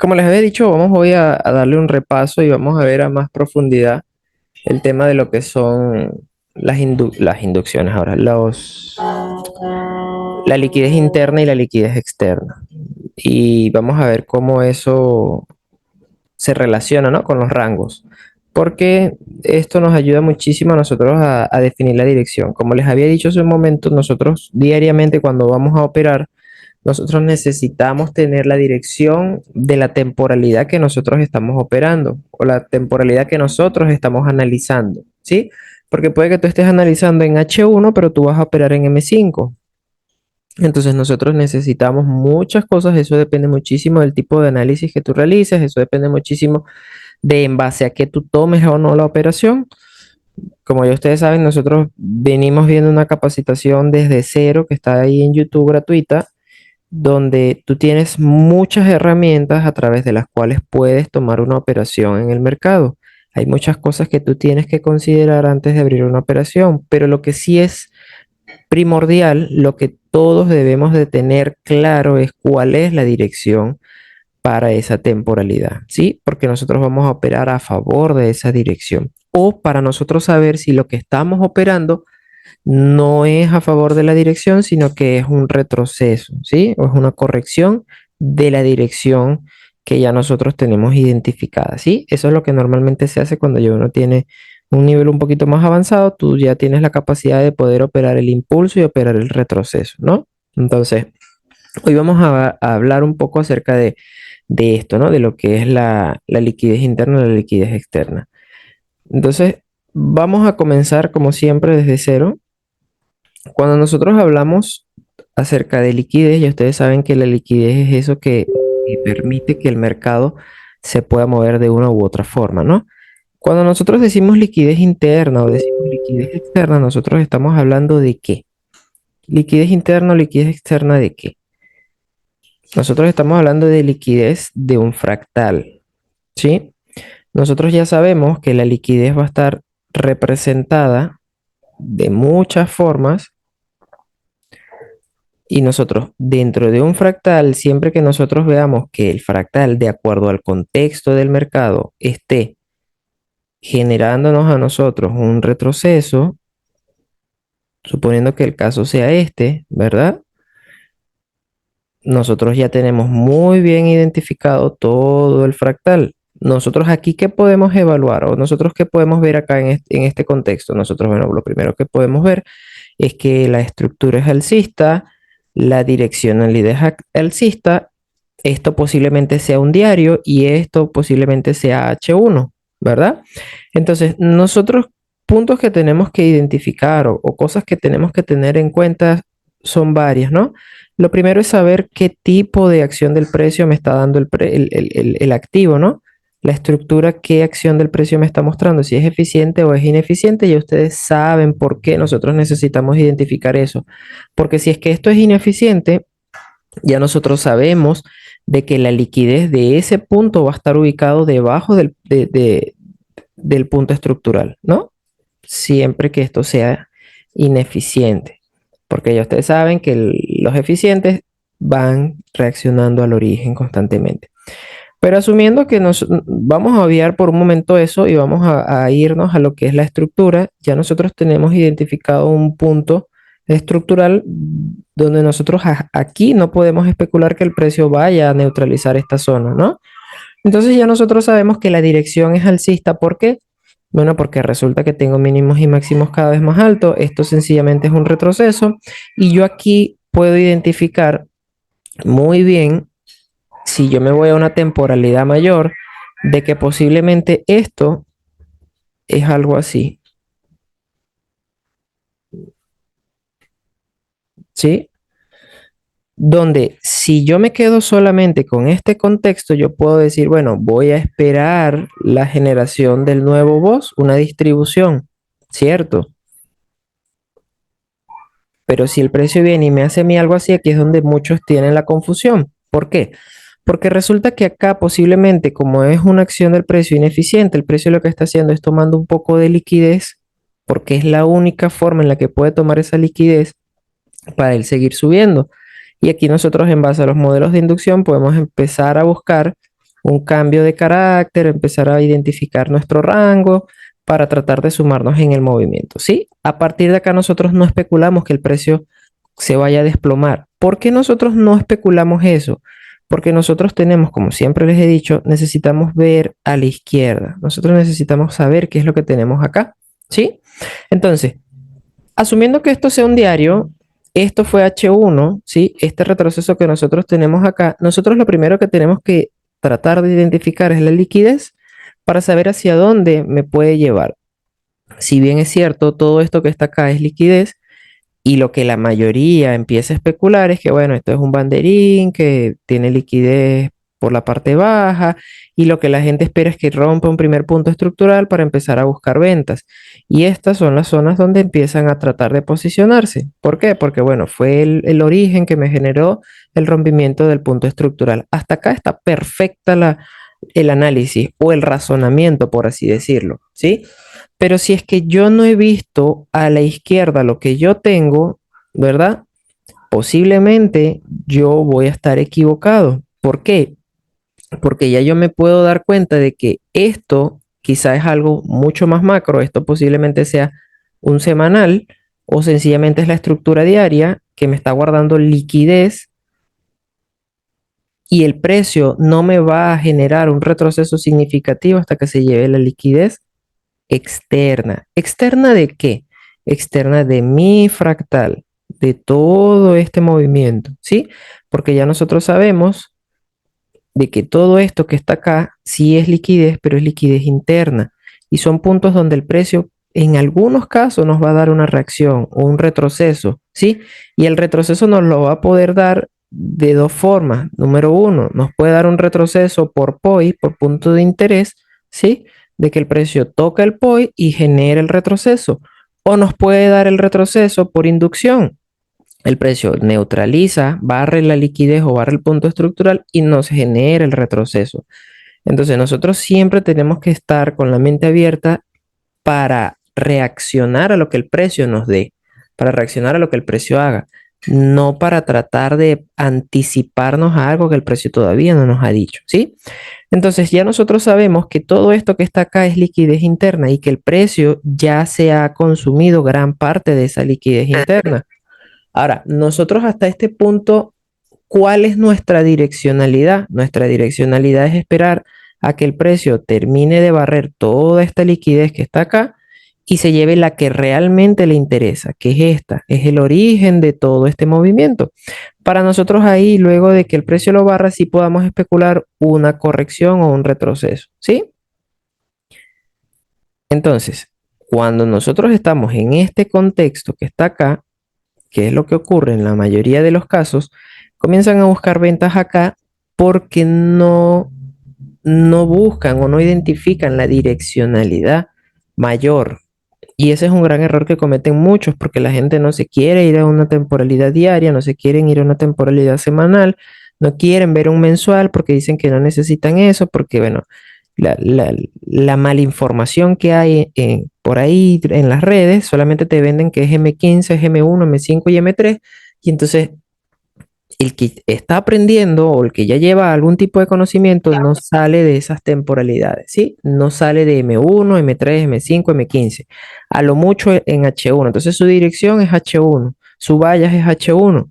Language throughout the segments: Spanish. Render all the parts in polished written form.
Como les había dicho, vamos hoy a darle un repaso y vamos a ver a más profundidad el tema de lo que son las inducciones ahora, la liquidez interna y la liquidez externa. Y vamos a ver cómo eso se relaciona, ¿no?, con los rangos. Porque esto nos ayuda muchísimo a nosotros a definir la dirección. Como les había dicho hace un momento, nosotros diariamente cuando vamos a operar, nosotros necesitamos tener la dirección de la temporalidad que nosotros estamos operando o la temporalidad que nosotros estamos analizando, ¿sí? Porque puede que tú estés analizando en H1, pero tú vas a operar en M5. Entonces nosotros necesitamos muchas cosas, eso depende muchísimo del tipo de análisis que tú realices, eso depende muchísimo de en base a que tú tomes o no la operación. Como ya ustedes saben, nosotros venimos viendo una capacitación desde cero que está ahí en YouTube gratuita donde tú tienes muchas herramientas a través de las cuales puedes tomar una operación en el mercado. Hay muchas cosas que tú tienes que considerar antes de abrir una operación, pero lo que sí es primordial, lo que todos debemos de tener claro es cuál es la dirección para esa temporalidad, ¿sí? Porque nosotros vamos a operar a favor de esa dirección o para nosotros saber si lo que estamos operando no es a favor de la dirección, sino que es un retroceso, ¿sí? O es una corrección de la dirección que ya nosotros tenemos identificada, ¿sí? Eso es lo que normalmente se hace cuando ya uno tiene un nivel un poquito más avanzado, tú ya tienes la capacidad de poder operar el impulso y operar el retroceso, ¿no? Entonces, hoy vamos a hablar un poco acerca de esto, ¿no? De lo que es la liquidez interna y la liquidez externa. Entonces, vamos a comenzar como siempre desde cero. Cuando nosotros hablamos acerca de liquidez, ya ustedes saben que la liquidez es eso que permite que el mercado se pueda mover de una u otra forma, ¿no? Cuando nosotros decimos liquidez interna o decimos liquidez externa, nosotros estamos hablando de qué. Liquidez interna o liquidez externa de qué. Nosotros estamos hablando de liquidez de un fractal, ¿sí? Nosotros ya sabemos que la liquidez va a estar representada de muchas formas. Y nosotros, dentro de un fractal, siempre que nosotros veamos que el fractal, de acuerdo al contexto del mercado, esté generándonos a nosotros un retroceso, suponiendo que el caso sea este, ¿verdad? Nosotros ya tenemos muy bien identificado todo el fractal. Nosotros aquí, ¿qué podemos evaluar? O nosotros, ¿qué podemos ver acá en este contexto? Nosotros, bueno, lo primero que podemos ver es que la estructura es alcista, la direccionalidad es alcista, esto posiblemente sea un diario y esto posiblemente sea H1, ¿verdad? Entonces, nosotros puntos que tenemos que identificar o cosas que tenemos que tener en cuenta son varias, ¿no? Lo primero es saber qué tipo de acción del precio me está dando el activo, ¿no? La estructura, qué acción del precio me está mostrando, si es eficiente o es ineficiente, ya ustedes saben por qué nosotros necesitamos identificar eso. Porque si es que esto es ineficiente, ya nosotros sabemos de que la liquidez de ese punto va a estar ubicado debajo del punto estructural, ¿no? Siempre que esto sea ineficiente. Porque ya ustedes saben que los eficientes van reaccionando al origen constantemente. Pero asumiendo que nos vamos a obviar por un momento eso y vamos a irnos a lo que es la estructura, ya nosotros tenemos identificado un punto estructural donde nosotros aquí no podemos especular que el precio vaya a neutralizar esta zona, ¿no? Entonces ya nosotros sabemos que la dirección es alcista. ¿Por qué? Bueno, porque resulta que tengo mínimos y máximos cada vez más altos. Esto sencillamente es un retroceso y yo aquí puedo identificar muy bien, si yo me voy a una temporalidad mayor, de que posiblemente esto es algo así, ¿sí? Donde si yo me quedo solamente con este contexto, yo puedo decir, bueno, voy a esperar la generación del nuevo boss, una distribución, ¿cierto? Pero si el precio viene y me hace a mí algo así, aquí es donde muchos tienen la confusión. ¿Por qué? Porque resulta que acá posiblemente, como es una acción del precio ineficiente, el precio lo que está haciendo es tomando un poco de liquidez, porque es la única forma en la que puede tomar esa liquidez para él seguir subiendo. Y aquí nosotros en base a los modelos de inducción podemos empezar a buscar un cambio de carácter, empezar a identificar nuestro rango para tratar de sumarnos en el movimiento, ¿sí? A partir de acá nosotros no especulamos que el precio se vaya a desplomar. ¿Por qué nosotros no especulamos eso? Porque nosotros tenemos, como siempre les he dicho, necesitamos ver a la izquierda. Nosotros necesitamos saber qué es lo que tenemos acá, ¿sí? Entonces, asumiendo que esto sea un diario, esto fue H1, ¿sí? Este retroceso que nosotros tenemos acá, nosotros lo primero que tenemos que tratar de identificar es la liquidez para saber hacia dónde me puede llevar. Si bien es cierto, todo esto que está acá es liquidez, y lo que la mayoría empieza a especular es que, bueno, esto es un banderín que tiene liquidez por la parte baja y lo que la gente espera es que rompa un primer punto estructural para empezar a buscar ventas. Y estas son las zonas donde empiezan a tratar de posicionarse. ¿Por qué? Porque, bueno, fue el origen que me generó el rompimiento del punto estructural. Hasta acá está perfecta el análisis o el razonamiento, por así decirlo, ¿sí? Pero si es que yo no he visto a la izquierda lo que yo tengo, ¿verdad? Posiblemente yo voy a estar equivocado. ¿Por qué? Porque ya yo me puedo dar cuenta de que esto quizá es algo mucho más macro, esto posiblemente sea un semanal o sencillamente es la estructura diaria que me está guardando liquidez y el precio no me va a generar un retroceso significativo hasta que se lleve la liquidez externa. ¿Externa de qué? Externa de mi fractal, de todo este movimiento, ¿sí? Porque ya nosotros sabemos de que todo esto que está acá sí es liquidez, pero es liquidez interna. Y son puntos donde el precio en algunos casos nos va a dar una reacción o un retroceso, ¿sí? Y el retroceso nos lo va a poder dar de dos formas. Número uno, nos puede dar un retroceso por POI, por punto de interés, ¿sí? De que el precio toca el POI y genera el retroceso. O nos puede dar el retroceso por inducción, el precio neutraliza, barre la liquidez o barre el punto estructural y nos genera el retroceso. Entonces nosotros siempre tenemos que estar con la mente abierta para reaccionar a lo que el precio nos dé, para reaccionar a lo que el precio haga, no para tratar de anticiparnos a algo que el precio todavía no nos ha dicho, ¿sí? Entonces ya nosotros sabemos que todo esto que está acá es liquidez interna y que el precio ya se ha consumido gran parte de esa liquidez interna. Ahora, nosotros hasta este punto, ¿cuál es nuestra direccionalidad? Nuestra direccionalidad es esperar a que el precio termine de barrer toda esta liquidez que está acá y se lleve la que realmente le interesa, que es esta, es el origen de todo este movimiento. Para nosotros ahí, luego de que el precio lo barra, sí podamos especular una corrección o un retroceso, ¿sí? Entonces, cuando nosotros estamos en este contexto que está acá, que es lo que ocurre en la mayoría de los casos, comienzan a buscar ventas acá porque no buscan o no identifican la direccionalidad mayor. Y ese es un gran error que cometen muchos porque la gente no se quiere ir a una temporalidad diaria, no se quieren ir a una temporalidad semanal, no quieren ver un mensual porque dicen que no necesitan eso, porque bueno, la malinformación que hay por ahí en las redes solamente te venden que es M15, es M1, M5 y M3, y entonces el que está aprendiendo o el que ya lleva algún tipo de conocimiento no sale de esas temporalidades, ¿sí? No sale de M1, M3, M5, M15, a lo mucho en H1. Entonces su dirección es H1, su vallas es H1.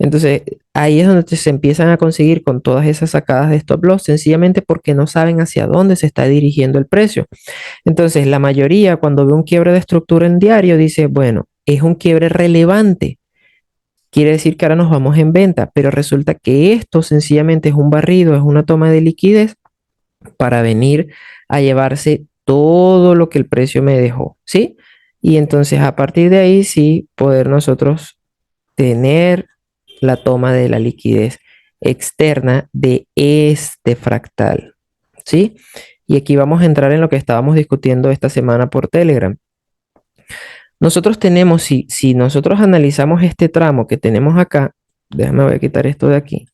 Entonces ahí es donde se empiezan a conseguir con todas esas sacadas de stop loss, sencillamente porque no saben hacia dónde se está dirigiendo el precio. Entonces la mayoría cuando ve un quiebre de estructura en diario dice, bueno, es un quiebre relevante. Quiere decir que ahora nos vamos en venta, pero resulta que esto sencillamente es un barrido, es una toma de liquidez para venir a llevarse todo lo que el precio me dejó, ¿sí? Y entonces a partir de ahí sí poder nosotros tener la toma de la liquidez externa de este fractal, ¿sí? Y aquí vamos a entrar en lo que estábamos discutiendo esta semana por Telegram. Nosotros tenemos, si nosotros analizamos este tramo que tenemos acá, déjame voy a quitar esto de aquí.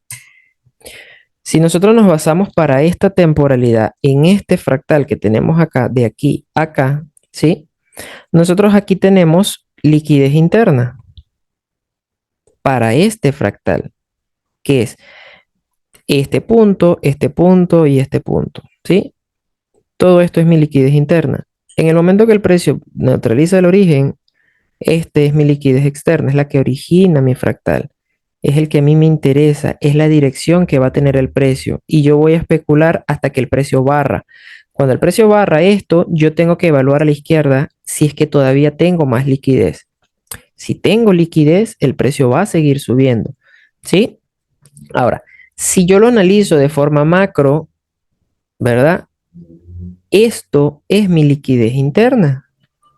Si nosotros nos basamos para esta temporalidad en este fractal que tenemos acá, de aquí a acá, ¿sí? Nosotros aquí tenemos liquidez interna para este fractal, que es este punto y este punto, ¿sí? Todo esto es mi liquidez interna. En el momento que el precio neutraliza el origen, este es mi liquidez externa, es la que origina mi fractal. Es el que a mí me interesa, es la dirección que va a tener el precio. Y yo voy a especular hasta que el precio barra. Cuando el precio barra esto, yo tengo que evaluar a la izquierda si es que todavía tengo más liquidez. Si tengo liquidez, el precio va a seguir subiendo. ¿Sí? Ahora, si yo lo analizo de forma macro, ¿verdad? Esto es mi liquidez interna,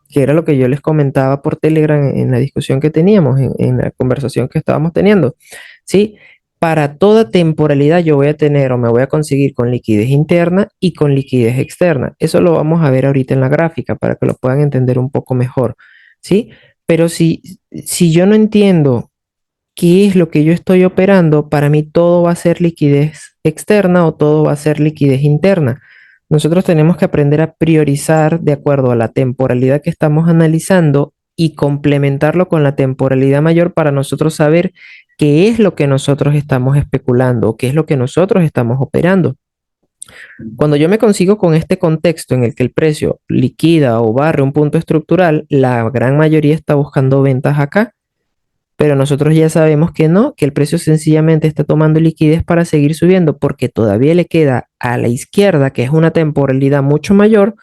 que era lo que yo les comentaba por Telegram en la discusión que teníamos, en la conversación que estábamos teniendo. ¿Sí? Para toda temporalidad yo voy a tener o me voy a conseguir con liquidez interna y con liquidez externa. Eso lo vamos a ver ahorita en la gráfica para que lo puedan entender un poco mejor. ¿Sí? Pero si yo no entiendo qué es lo que yo estoy operando, para mí todo va a ser liquidez externa o todo va a ser liquidez interna. Nosotros tenemos que aprender a priorizar de acuerdo a la temporalidad que estamos analizando y complementarlo con la temporalidad mayor para nosotros saber qué es lo que nosotros estamos especulando o qué es lo que nosotros estamos operando. Cuando yo me consigo con este contexto en el que el precio liquida o barre un punto estructural, la gran mayoría está buscando ventas acá, pero nosotros ya sabemos que no, que el precio sencillamente está tomando liquidez para seguir subiendo porque todavía le queda a la izquierda, que es una temporalidad mucho mayor,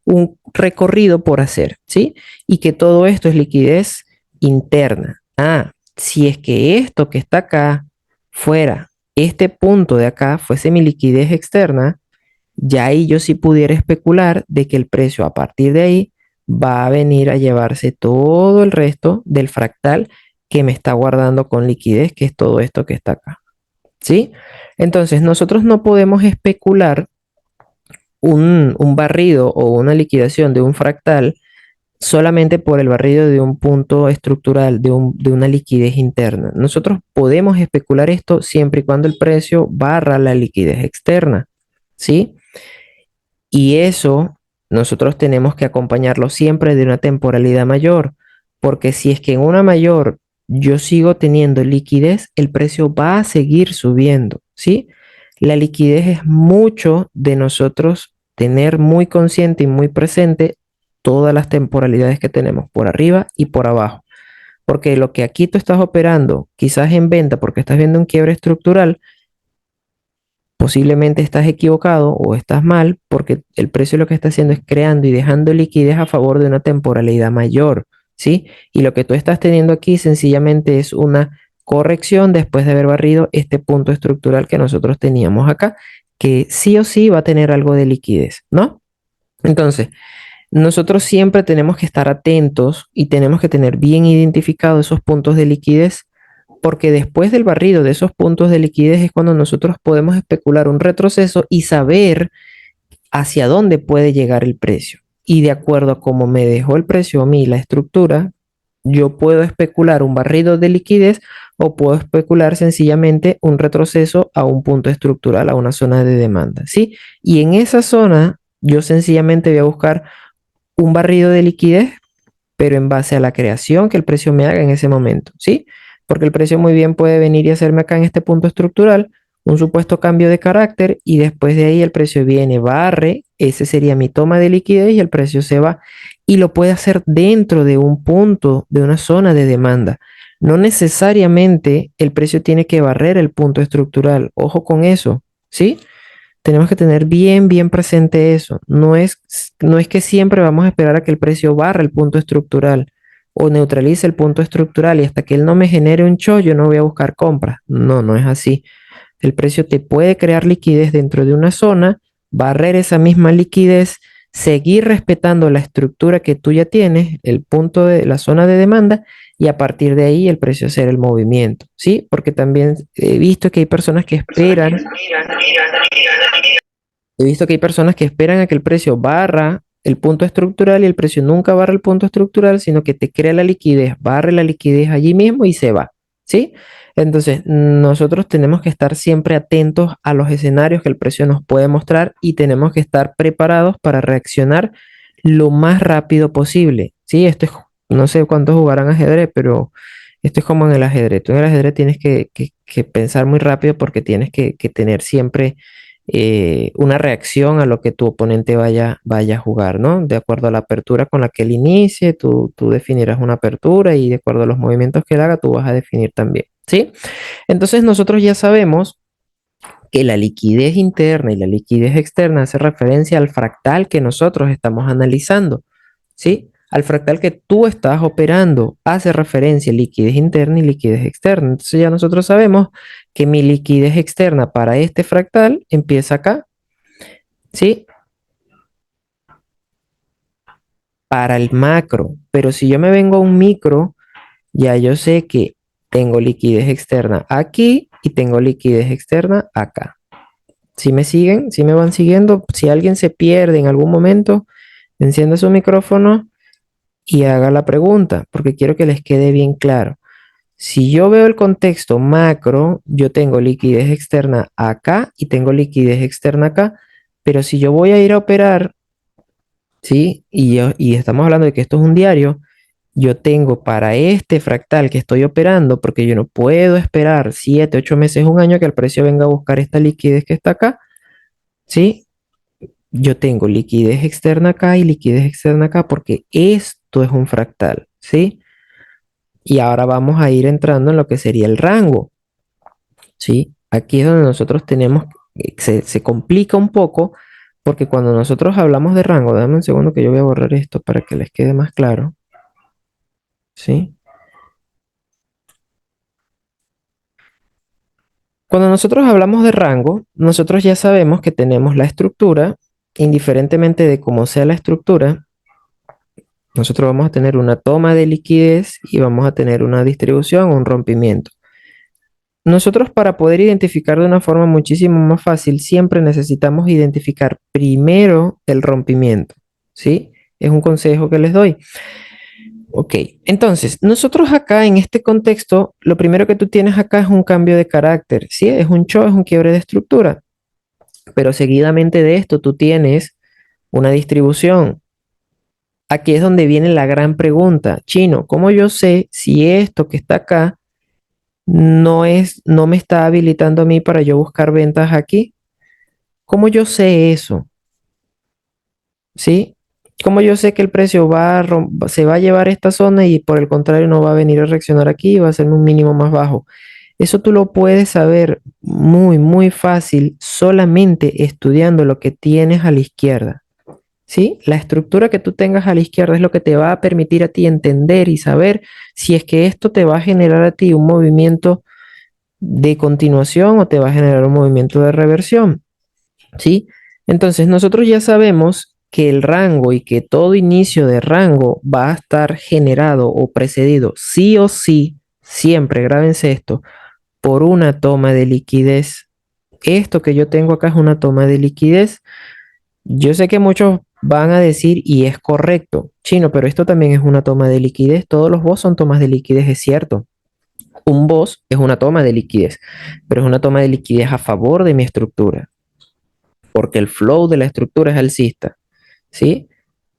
un recorrido por hacer, ¿sí? Y que todo esto es liquidez interna. Ah, si es que esto que está acá fuera, este punto de acá fuese mi liquidez externa, ya ahí yo sí pudiera especular de que el precio a partir de ahí va a venir a llevarse todo el resto del fractal que me está guardando con liquidez, que es todo esto que está acá. ¿Sí? Entonces, nosotros no podemos especular un barrido o una liquidación de un fractal solamente por el barrido de un punto estructural, de una liquidez interna. Nosotros podemos especular esto siempre y cuando el precio barra la liquidez externa. ¿Sí? Y eso nosotros tenemos que acompañarlo siempre de una temporalidad mayor, porque si es que en una mayor yo sigo teniendo liquidez, el precio va a seguir subiendo, ¿sí? La liquidez es mucho de nosotros tener muy consciente y muy presente todas las temporalidades que tenemos por arriba y por abajo. Porque lo que aquí tú estás operando, quizás en venta, porque estás viendo un quiebre estructural, posiblemente estás equivocado o estás mal porque el precio lo que está haciendo es creando y dejando liquidez a favor de una temporalidad mayor, ¿sí? Y lo que tú estás teniendo aquí sencillamente es una corrección después de haber barrido este punto estructural que nosotros teníamos acá, que sí o sí va a tener algo de liquidez, ¿no? Entonces, nosotros siempre tenemos que estar atentos y tenemos que tener bien identificados esos puntos de liquidez porque después del barrido de esos puntos de liquidez es cuando nosotros podemos especular un retroceso y saber hacia dónde puede llegar el precio. Y de acuerdo a cómo me dejó el precio a mí la estructura, yo puedo especular un barrido de liquidez o puedo especular sencillamente un retroceso a un punto estructural, a una zona de demanda, ¿sí? Y en esa zona yo sencillamente voy a buscar un barrido de liquidez pero en base a la creación que el precio me haga en ese momento, ¿sí? Porque el precio muy bien puede venir y hacerme acá en este punto estructural un supuesto cambio de carácter y después de ahí el precio viene, barre, ese sería mi toma de liquidez y el precio se va y lo puede hacer dentro de un punto, de una zona de demanda. No necesariamente el precio tiene que barrer el punto estructural, ojo con eso, ¿sí? Tenemos que tener bien presente eso. No es que siempre vamos a esperar a que el precio barra el punto estructural o neutralice el punto estructural y hasta que él no me genere un show, yo no voy a buscar compras. No, no es así. El precio te puede crear liquidez dentro de una zona, barrer esa misma liquidez, seguir respetando la estructura que tú ya tienes, el punto de la zona de demanda, y a partir de ahí el precio hacer el movimiento, ¿sí? Porque también he visto que hay personas que esperan. He visto que hay personas que esperan a que el precio barra el punto estructural y el precio nunca barra el punto estructural, sino que te crea la liquidez, barre la liquidez allí mismo y se va, ¿sí? Entonces, nosotros tenemos que estar siempre atentos a los escenarios que el precio nos puede mostrar y tenemos que estar preparados para reaccionar lo más rápido posible, ¿sí? No sé cuántos jugarán ajedrez, pero Esto es como en el ajedrez. Tú en el ajedrez tienes que pensar muy rápido porque tienes que tener siempre una reacción a lo que tu oponente vaya a jugar, ¿no? De acuerdo a la apertura con la que él inicie, tú definirás una apertura y de acuerdo a los movimientos que él haga, tú vas a definir también, ¿sí? Entonces nosotros ya sabemos que la liquidez interna y la liquidez externa hace referencia al fractal que nosotros estamos analizando, ¿sí? Al fractal que tú estás operando hace referencia a liquidez interna y liquidez externa. Entonces ya nosotros sabemos que mi liquidez externa para este fractal empieza acá, ¿sí? Para el macro. Pero si yo me vengo a un micro, ya yo sé que tengo liquidez externa aquí y tengo liquidez externa acá. Si me siguen, si me van siguiendo, si alguien se pierde en algún momento, encienda su micrófono y haga la pregunta, porque quiero que les quede bien claro. Si yo veo el contexto macro, yo tengo liquidez externa acá y tengo liquidez externa acá, pero si yo voy a ir a operar, ¿sí? Y estamos hablando de que esto es un diario, yo tengo para este fractal que estoy operando, porque yo no puedo esperar 7, 8 meses, un año que el precio venga a buscar esta liquidez que está acá, ¿sí? Yo tengo liquidez externa acá y liquidez externa acá porque esto es un fractal, ¿sí? Y ahora vamos a ir entrando en lo que sería el rango, ¿sí? Aquí es donde nosotros tenemos, se complica un poco porque cuando nosotros hablamos de rango, dame un segundo que yo voy a borrar esto para que les quede más claro, ¿sí? Cuando nosotros hablamos de rango, nosotros ya sabemos que tenemos la estructura, indiferentemente de cómo sea la estructura, nosotros vamos a tener una toma de liquidez y vamos a tener una distribución o un rompimiento. Nosotros para poder identificar de una forma muchísimo más fácil, siempre necesitamos identificar primero el rompimiento, ¿sí? Es un consejo que les doy. Ok, entonces, nosotros acá en este contexto, lo primero que tú tienes acá es un cambio de carácter, ¿sí? Es un show, es un quiebre de estructura, pero seguidamente de esto tú tienes una distribución. Aquí es donde viene la gran pregunta, Chino, ¿cómo yo sé si esto que está acá no me está habilitando a mí para yo buscar ventas aquí? ¿Cómo yo sé eso? ¿Sí? ¿Cómo yo sé que el precio se va a llevar esta zona y por el contrario no va a venir a reaccionar aquí y va a ser un mínimo más bajo? Eso tú lo puedes saber muy, muy fácil solamente estudiando lo que tienes a la izquierda. ¿Sí? La estructura que tú tengas a la izquierda es lo que te va a permitir a ti entender y saber si es que esto te va a generar a ti un movimiento de continuación o te va a generar un movimiento de reversión, ¿sí? Entonces nosotros ya sabemos que el rango y que todo inicio de rango va a estar generado o precedido sí o sí, siempre, grábense esto, por una toma de liquidez. Esto que yo tengo acá es una toma de liquidez. Yo sé que muchos van a decir, y es correcto, Chino, pero esto también es una toma de liquidez. Todos los BOS son tomas de liquidez, es cierto. Un BOS es una toma de liquidez, pero es una toma de liquidez a favor de mi estructura, porque el flow de la estructura es alcista, ¿sí?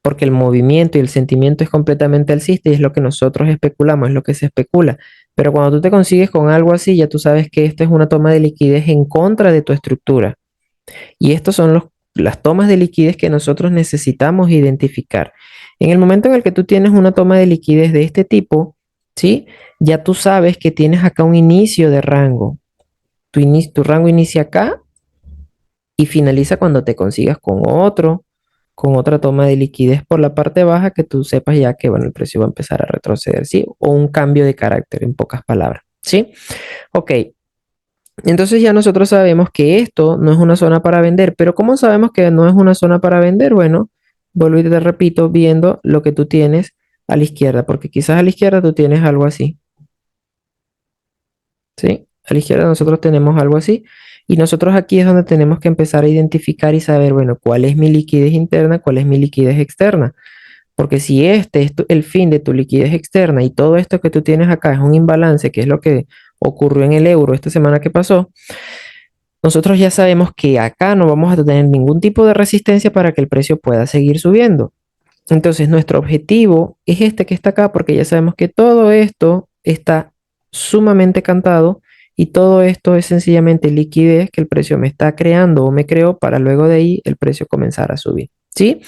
Porque el movimiento y el sentimiento es completamente alcista y es lo que nosotros especulamos, es lo que se especula. Pero cuando tú te consigues con algo así, ya tú sabes que esta es una toma de liquidez en contra de tu estructura. Y estos son las tomas de liquidez que nosotros necesitamos identificar. En el momento en el que tú tienes una toma de liquidez de este tipo, ¿sí? Ya tú sabes que tienes acá un inicio de rango. Tu rango inicia acá y finaliza cuando te consigas con otra toma de liquidez por la parte baja que tú sepas ya que, bueno, el precio va a empezar a retroceder, ¿sí? O un cambio de carácter, en pocas palabras, ¿sí? Ok, entonces ya nosotros sabemos que esto no es una zona para vender, pero ¿cómo sabemos que no es una zona para vender? Bueno, vuelvo y te repito, viendo lo que tú tienes a la izquierda, porque quizás a la izquierda tú tienes algo así, ¿sí? A la izquierda nosotros tenemos algo así y nosotros aquí es donde tenemos que empezar a identificar y saber, bueno, cuál es mi liquidez interna, cuál es mi liquidez externa. Porque si este es el fin de tu liquidez externa y todo esto que tú tienes acá es un imbalance, que es lo que ocurrió en el euro esta semana que pasó, nosotros ya sabemos que acá no vamos a tener ningún tipo de resistencia para que el precio pueda seguir subiendo. Entonces nuestro objetivo es este que está acá porque ya sabemos que todo esto está sumamente cantado y todo esto es sencillamente liquidez que el precio me está creando o me creó para luego de ahí el precio comenzar a subir, ¿sí?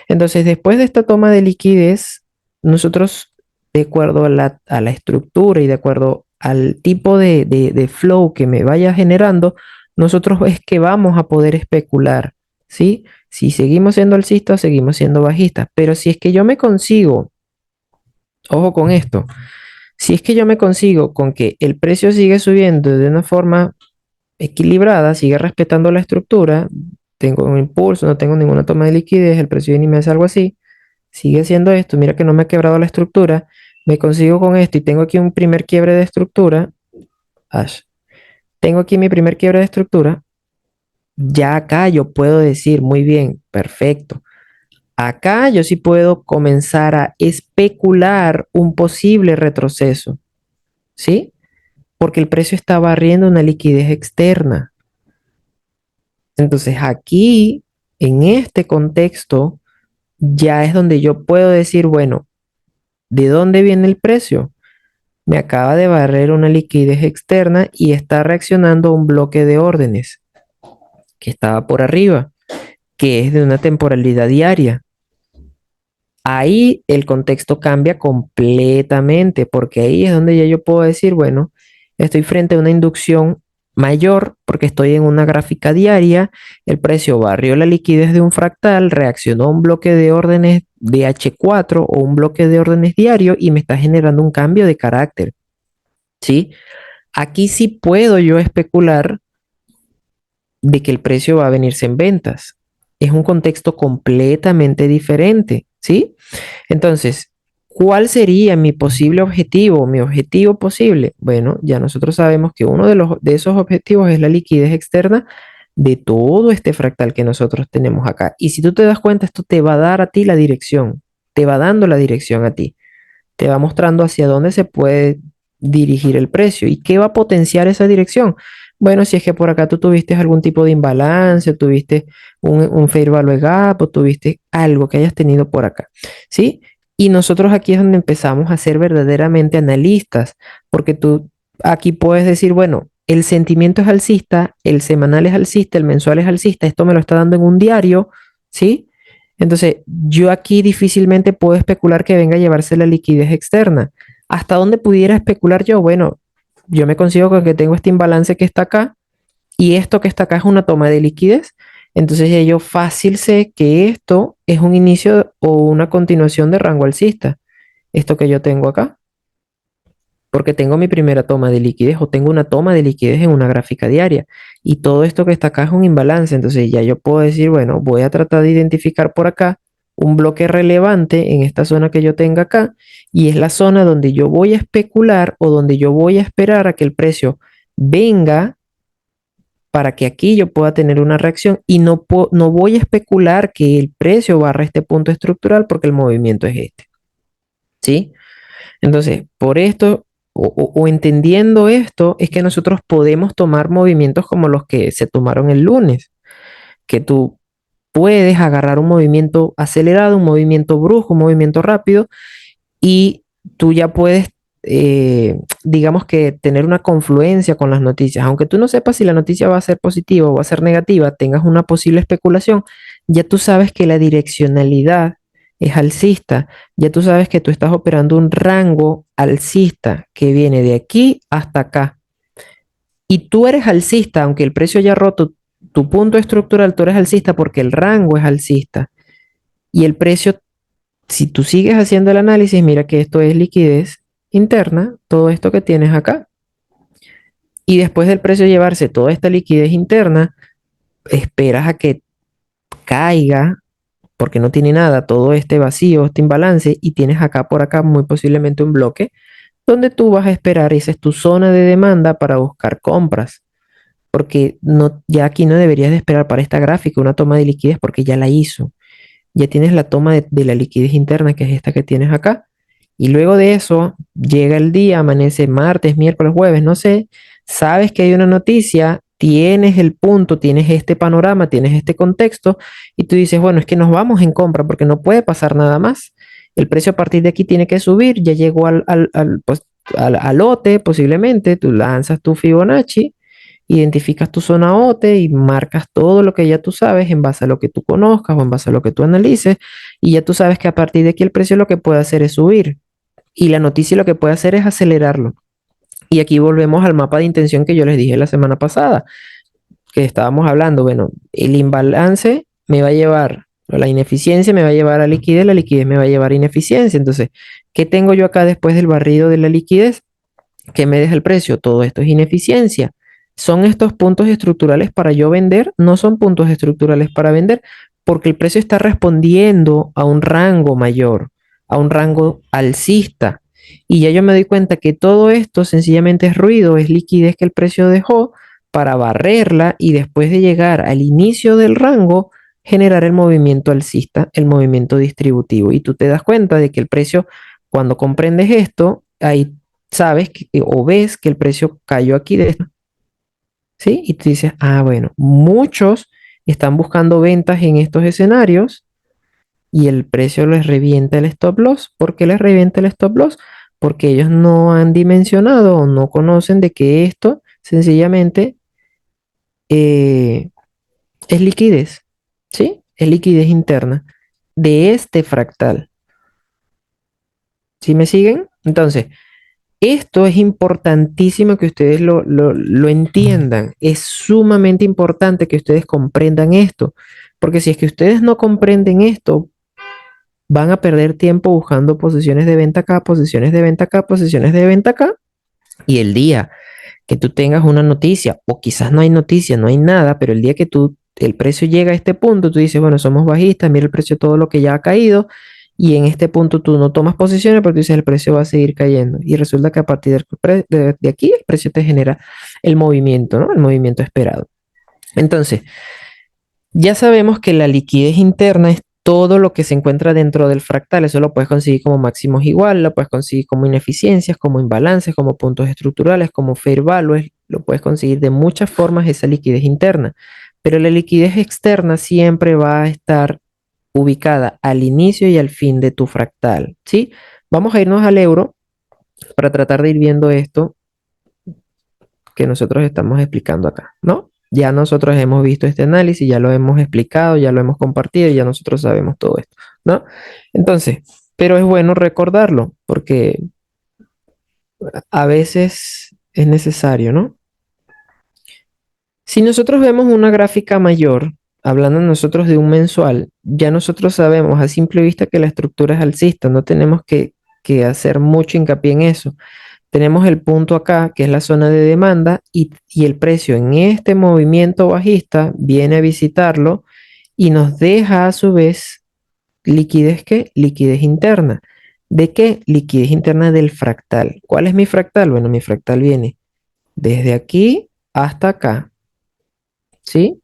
Entonces, después de esta toma de liquidez, nosotros, de acuerdo a la estructura y de acuerdo al tipo de flow que me vaya generando, nosotros es que vamos a poder especular, ¿sí? Si seguimos siendo alcistas, seguimos siendo bajistas, pero si es que yo me consigo, ojo con esto, si es que yo me consigo con que el precio sigue subiendo de una forma equilibrada, sigue respetando la estructura, tengo un impulso, no tengo ninguna toma de liquidez, el precio viene y me hace algo así, sigue haciendo esto, mira que no me ha quebrado la estructura, me consigo con esto y tengo aquí un primer quiebre de estructura, ash, tengo aquí mi primer quiebre de estructura, ya acá yo puedo decir, muy bien, perfecto. Acá yo sí puedo comenzar a especular un posible retroceso, ¿sí? Porque el precio está barriendo una liquidez externa. Entonces aquí, en este contexto, ya es donde yo puedo decir, bueno, ¿de dónde viene el precio? Me acaba de barrer una liquidez externa y está reaccionando a un bloque de órdenes que estaba por arriba, que es de una temporalidad diaria. Ahí el contexto cambia completamente, porque ahí es donde ya yo puedo decir, bueno, estoy frente a una inducción mayor porque estoy en una gráfica diaria, el precio barrió la liquidez de un fractal, reaccionó a un bloque de órdenes de H4 o un bloque de órdenes diario y me está generando un cambio de carácter, ¿sí? Aquí sí puedo yo especular de que el precio va a venirse en ventas. Es un contexto completamente diferente, ¿sí? Entonces, ¿cuál sería mi posible objetivo, mi objetivo posible? Bueno, ya nosotros sabemos que uno de esos objetivos es la liquidez externa de todo este fractal que nosotros tenemos acá. Y si tú te das cuenta, esto te va a dar a ti la dirección, te va dando la dirección a ti, te va mostrando hacia dónde se puede dirigir el precio y qué va a potenciar esa dirección. Bueno, si es que por acá tú tuviste algún tipo de imbalance, tuviste un fair value gap o tuviste algo que hayas tenido por acá, ¿sí? Y nosotros aquí es donde empezamos a ser verdaderamente analistas, porque tú aquí puedes decir, bueno, el sentimiento es alcista, el semanal es alcista, el mensual es alcista, esto me lo está dando en un diario, ¿sí? Entonces, yo aquí difícilmente puedo especular que venga a llevarse la liquidez externa. ¿Hasta dónde pudiera especular yo? Bueno, yo me consigo con que tengo este imbalance que está acá y esto que está acá es una toma de liquidez. Entonces ya yo fácil sé que esto es un inicio o una continuación de rango alcista. Esto que yo tengo acá, porque tengo mi primera toma de liquidez o tengo una toma de liquidez en una gráfica diaria. Y todo esto que está acá es un imbalance. Entonces ya yo puedo decir, bueno, voy a tratar de identificar por acá un bloque relevante en esta zona que yo tenga acá y es la zona donde yo voy a especular o donde yo voy a esperar a que el precio venga para que aquí yo pueda tener una reacción y no voy a especular que el precio barra este punto estructural porque el movimiento es este, ¿sí? Entonces, por esto o entendiendo esto, es que nosotros podemos tomar movimientos como los que se tomaron el lunes, que tú puedes agarrar un movimiento acelerado, un movimiento brusco, un movimiento rápido y tú ya puedes, digamos que tener una confluencia con las noticias. Aunque tú no sepas si la noticia va a ser positiva o va a ser negativa, tengas una posible especulación, ya tú sabes que la direccionalidad es alcista, ya tú sabes que tú estás operando un rango alcista que viene de aquí hasta acá. Y tú eres alcista, aunque el precio haya roto tu punto estructural, tú eres alcista porque el rango es alcista. Y el precio, si tú sigues haciendo el análisis, mira que esto es liquidez interna, todo esto que tienes acá. Y después del precio llevarse toda esta liquidez interna, esperas a que caiga, porque no tiene nada, todo este vacío, este imbalance, y tienes acá por acá muy posiblemente un bloque donde tú vas a esperar, esa es tu zona de demanda para buscar compras, porque no, ya aquí no deberías de esperar para esta gráfica una toma de liquidez porque ya la hizo. Ya tienes la toma de la liquidez interna, que es esta que tienes acá. Y luego de eso, llega el día, amanece martes, miércoles, jueves, no sé, sabes que hay una noticia, tienes el punto, tienes este panorama, tienes este contexto, y tú dices, bueno, es que nos vamos en compra porque no puede pasar nada más. El precio a partir de aquí tiene que subir, ya llegó pues al lote, posiblemente, tú lanzas tu Fibonacci, identificas tu zona OTE y marcas todo lo que ya tú sabes en base a lo que tú conozcas o en base a lo que tú analices, y ya tú sabes que a partir de aquí el precio lo que puede hacer es subir y la noticia lo que puede hacer es acelerarlo. Y aquí volvemos al mapa de intención que yo les dije la semana pasada, que estábamos hablando. Bueno, el imbalance me va a llevar, la ineficiencia me va a llevar a liquidez, la liquidez me va a llevar a ineficiencia. Entonces, ¿qué tengo yo acá después del barrido de la liquidez? ¿Qué me deja el precio? Todo esto es ineficiencia. ¿Son estos puntos estructurales para yo vender? No son puntos estructurales para vender, porque el precio está respondiendo a un rango mayor, a un rango alcista. Y ya yo me doy cuenta que todo esto sencillamente es ruido, es liquidez que el precio dejó para barrerla y después de llegar al inicio del rango, generar el movimiento alcista, el movimiento distributivo. Y tú te das cuenta de que el precio, cuando comprendes esto, ahí sabes o ves que el precio cayó aquí de esto, ¿sí? Y tú dices, ah, bueno, muchos están buscando ventas en estos escenarios y el precio les revienta el stop loss. ¿Por qué les revienta el stop loss? Porque ellos no han dimensionado o no conocen de que esto sencillamente eh, es liquidez, ¿sí? Es liquidez interna de este fractal. ¿Sí me siguen? Entonces, esto es importantísimo que ustedes lo entiendan. Es sumamente importante que ustedes comprendan esto, porque si es que ustedes no comprenden esto, van a perder tiempo buscando posiciones de venta acá, posiciones de venta acá, posiciones de venta acá, y el día que tú tengas una noticia, o quizás no hay noticia, no hay nada, pero el día que el precio llega a este punto, tú dices, bueno, somos bajistas, mira el precio, todo lo que ya ha caído, y en este punto tú no tomas posiciones porque tú dices, el precio va a seguir cayendo. Y resulta que a partir de aquí, el precio te genera el movimiento, ¿no? El movimiento esperado. Entonces, ya sabemos que la liquidez interna es todo lo que se encuentra dentro del fractal. Eso lo puedes conseguir como máximos igual, lo puedes conseguir como ineficiencias, como imbalances, como puntos estructurales, como fair values. Lo puedes conseguir de muchas formas esa liquidez interna. Pero la liquidez externa siempre va a estar ubicada al inicio y al fin de tu fractal, ¿sí? Vamos a irnos al euro para tratar de ir viendo esto que nosotros estamos explicando acá, ¿no? Ya nosotros hemos visto este análisis, ya lo hemos explicado, ya lo hemos compartido, ya nosotros sabemos todo esto, ¿no? Entonces, pero es bueno recordarlo porque a veces es necesario, ¿no? Si nosotros vemos una gráfica mayor, hablando nosotros de un mensual, ya nosotros sabemos a simple vista que la estructura es alcista, no tenemos que hacer mucho hincapié en eso. Tenemos el punto acá, que es la zona de demanda, y el precio en este movimiento bajista viene a visitarlo y nos deja a su vez liquidez, ¿qué? Liquidez interna. ¿De qué? Liquidez interna del fractal. ¿Cuál es mi fractal? Bueno, mi fractal viene desde aquí hasta acá, ¿sí?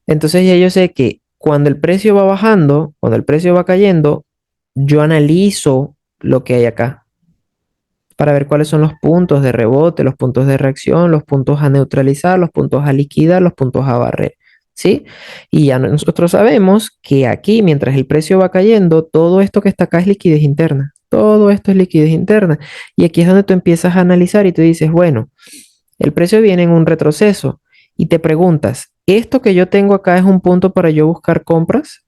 Entonces ya yo sé que cuando el precio va bajando, cuando el precio va cayendo, yo analizo lo que hay acá para ver cuáles son los puntos de rebote, los puntos de reacción, los puntos a neutralizar, los puntos a liquidar, los puntos a barrer, ¿sí? Y ya nosotros sabemos que aquí, mientras el precio va cayendo, todo esto que está acá es liquidez interna. Todo esto es liquidez interna. Y aquí es donde tú empiezas a analizar y tú dices, bueno, el precio viene en un retroceso y te preguntas, ¿esto que yo tengo acá es un punto para yo buscar compras?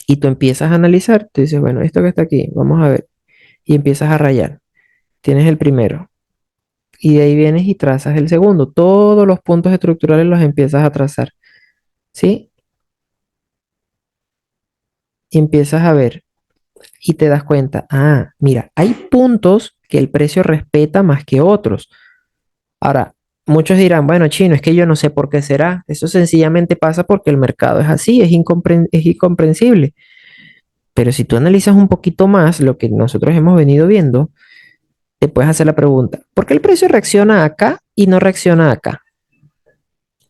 Y tú empiezas a analizar, tú dices, bueno, esto que está aquí, vamos a ver. Y empiezas a rayar. Tienes el primero. Y de ahí vienes y trazas el segundo. Todos los puntos estructurales los empiezas a trazar, ¿sí? Y empiezas a ver y te das cuenta, ah, mira, hay puntos que el precio respeta más que otros. Ahora, muchos dirán, bueno, Chino, es que yo no sé por qué será. Eso sencillamente pasa porque el mercado es así, es incomprensible. Pero si tú analizas un poquito más lo que nosotros hemos venido viendo, te puedes hacer la pregunta, ¿por qué el precio reacciona acá y no reacciona acá?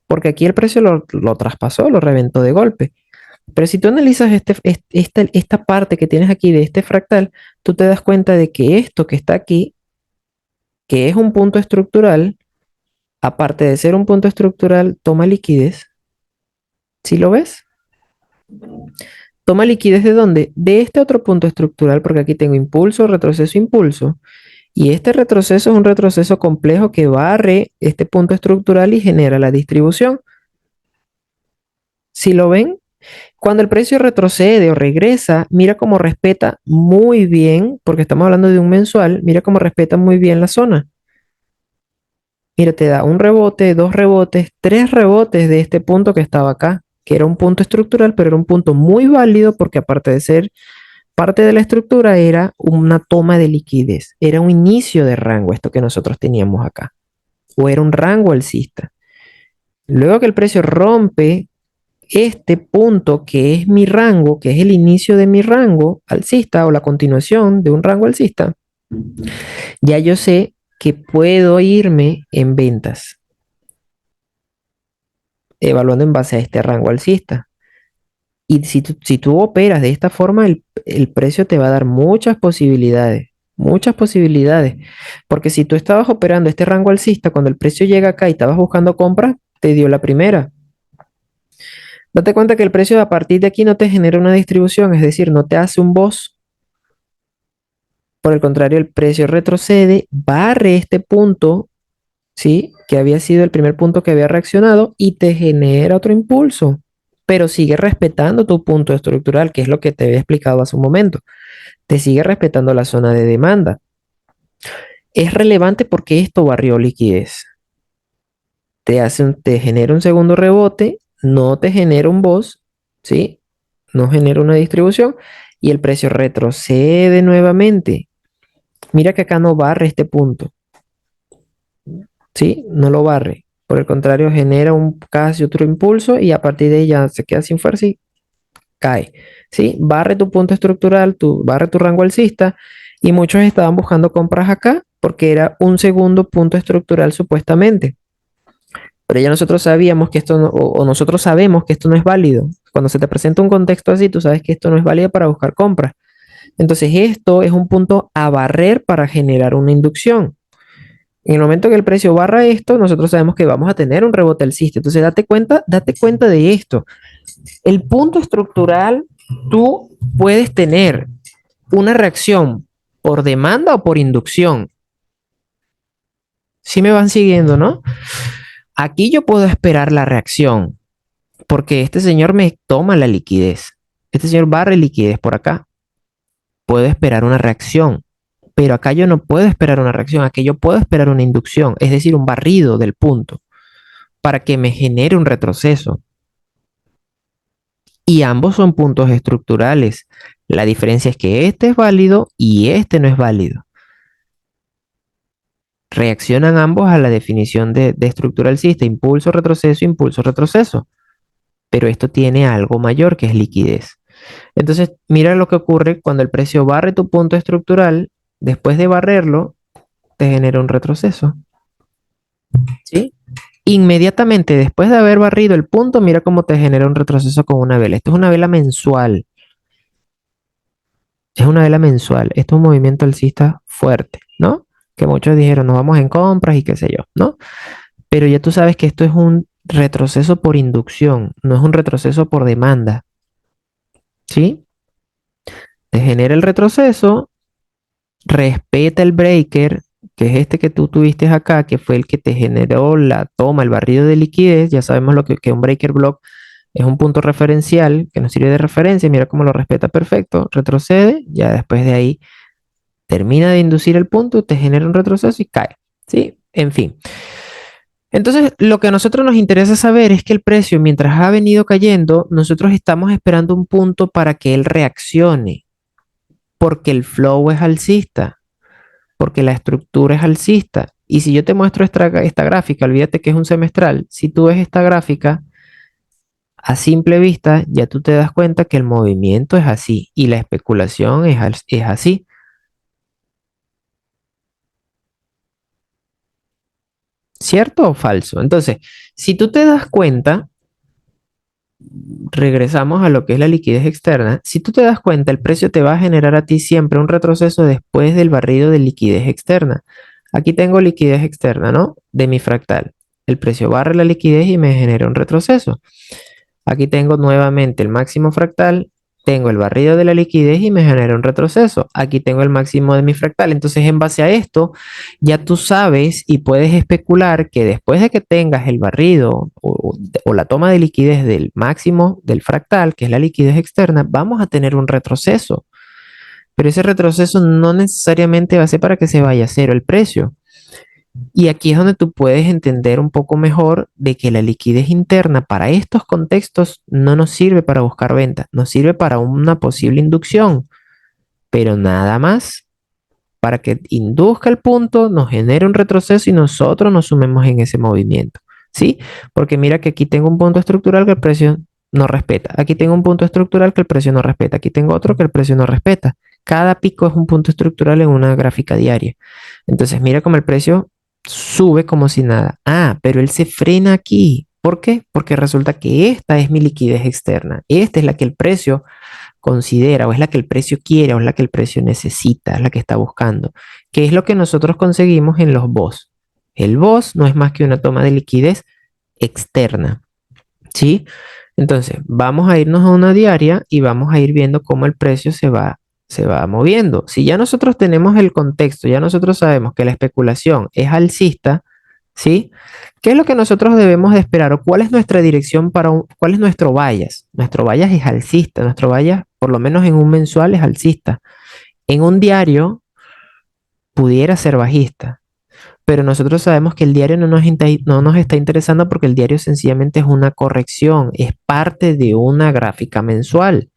Porque aquí el precio lo traspasó, lo reventó de golpe. Pero si tú analizas esta parte que tienes aquí de este fractal, tú te das cuenta de que esto que está aquí, que es un punto estructural, aparte de ser un punto estructural, toma liquidez. ¿Sí lo ves? Toma liquidez ¿de dónde? De este otro punto estructural, porque aquí tengo impulso, retroceso, impulso. Y este retroceso es un retroceso complejo que barre este punto estructural y genera la distribución. Si lo ven, cuando el precio retrocede o regresa, mira cómo respeta muy bien, porque estamos hablando de un mensual, mira cómo respeta muy bien la zona. Mira, te da un rebote, dos rebotes, tres rebotes de este punto que estaba acá, que era un punto estructural, pero era un punto muy válido porque aparte de ser parte de la estructura, era una toma de liquidez, era un inicio de rango, esto que nosotros teníamos acá, o era un rango alcista. Luego que el precio rompe este punto que es mi rango, que es el inicio de mi rango alcista o la continuación de un rango alcista, ya yo sé que puedo irme en ventas, evaluando en base a este rango alcista. Y si tú operas de esta forma, el precio te va a dar muchas posibilidades, muchas posibilidades. Porque si tú estabas operando este rango alcista, cuando el precio llega acá y estabas buscando compras, te dio la primera. Date cuenta que el precio a partir de aquí no te genera una distribución, es decir, no te hace un boss. Por el contrario, el precio retrocede, barre este punto, ¿sí? Que había sido el primer punto que había reaccionado y te genera otro impulso, pero sigue respetando tu punto estructural, que es lo que te había explicado hace un momento. Te sigue respetando la zona de demanda. Es relevante porque esto barrió liquidez. Te genera un segundo rebote, no te genera un boss, ¿sí? No genera una distribución y el precio retrocede nuevamente. Mira que acá no barre este punto, ¿sí? No lo barre. Por el contrario, genera un casi otro impulso y a partir de ella se queda sin fuerza y cae, ¿sí? Barre tu punto estructural, barre tu rango alcista y muchos estaban buscando compras acá porque era un segundo punto estructural supuestamente. Pero ya nosotros sabíamos que esto o nosotros sabemos que esto no es válido. Cuando se te presenta un contexto así, tú sabes que esto no es válido para buscar compras. Entonces, esto es un punto a barrer para generar una inducción. En el momento que el precio barra esto, nosotros sabemos que vamos a tener un rebote alcista. Entonces, date cuenta de esto. El punto estructural, tú puedes tener una reacción por demanda o por inducción. Si me van siguiendo, ¿no? Aquí yo puedo esperar la reacción, porque este señor me toma la liquidez. Este señor barre liquidez por acá. Puedo esperar una reacción, pero acá yo no puedo esperar una reacción. Aquí yo puedo esperar una inducción, es decir, un barrido del punto, para que me genere un retroceso. Y ambos son puntos estructurales. La diferencia es que este es válido y este no es válido. Reaccionan ambos a la definición de estructura alcista, impulso, retroceso, impulso, retroceso. Pero esto tiene algo mayor que es liquidez. Entonces, mira lo que ocurre cuando el precio barre tu punto estructural, después de barrerlo, te genera un retroceso. ¿Sí? Inmediatamente después de haber barrido el punto, mira cómo te genera un retroceso con una vela. Esto es una vela mensual. Es una vela mensual. Esto es un movimiento alcista fuerte, ¿no? Que muchos dijeron, nos vamos en compras y qué sé yo, ¿no? Pero ya tú sabes que esto es un retroceso por inducción, no es un retroceso por demanda, ¿sí? Te genera el retroceso, respeta el breaker, que es este que tú tuviste acá, que fue el que te generó la toma, el barrido de liquidez. Ya sabemos lo que un breaker block es un punto referencial que nos sirve de referencia. Mira cómo lo respeta perfecto. Retrocede, ya después de ahí termina de inducir el punto, te genera un retroceso y cae. ¿Sí? En fin. Entonces, lo que a nosotros nos interesa saber es que el precio, mientras ha venido cayendo, nosotros estamos esperando un punto para que él reaccione, porque el flow es alcista, porque la estructura es alcista. Y si yo te muestro esta gráfica, olvídate que es un semestral. Si tú ves esta gráfica, a simple vista, ya tú te das cuenta que el movimiento es así y la especulación es así. ¿Cierto o falso? Entonces, si tú te das cuenta, regresamos a lo que es la liquidez externa. Si tú te das cuenta, el precio te va a generar a ti siempre un retroceso después del barrido de liquidez externa. Aquí tengo liquidez externa, ¿no? De mi fractal. El precio barre la liquidez y me genera un retroceso. Aquí tengo nuevamente el máximo fractal tengo el barrido de la liquidez y me genera un retroceso. Aquí tengo el máximo de mi fractal. Entonces, en base a esto, ya tú sabes y puedes especular que después de que tengas el barrido o la toma de liquidez del máximo del fractal, que es la liquidez externa, vamos a tener un retroceso. Pero ese retroceso no necesariamente va a ser para que se vaya a cero el precio. Y aquí es donde tú puedes entender un poco mejor de que la liquidez interna para estos contextos no nos sirve para buscar ventas, nos sirve para una posible inducción, pero nada más para que induzca el punto, nos genere un retroceso y nosotros nos sumemos en ese movimiento, ¿sí? Porque mira que aquí tengo un punto estructural que el precio no respeta, aquí tengo un punto estructural que el precio no respeta, aquí tengo otro que el precio no respeta. Cada pico es un punto estructural en una gráfica diaria. Entonces mira cómo el precio sube como si nada. Ah, pero él se frena aquí. ¿Por qué? Porque resulta que esta es mi liquidez externa. Esta es la que el precio considera, o es la que el precio quiere, o es la que el precio necesita, es la que está buscando. ¿Qué es lo que nosotros conseguimos en los BOS? El BOS no es más que una toma de liquidez externa, ¿sí? Entonces, vamos a irnos a una diaria y vamos a ir viendo cómo el precio se va moviendo. Si ya nosotros tenemos el contexto, ya nosotros sabemos que la especulación es alcista, ¿sí? ¿Qué es lo que nosotros debemos de esperar? ¿O cuál es nuestra dirección cuál es nuestro bias? Nuestro bias es alcista, nuestro bias, por lo menos en un mensual, es alcista. En un diario pudiera ser bajista, pero nosotros sabemos que el diario no nos está interesando porque el diario sencillamente es una corrección, es parte de una gráfica mensual,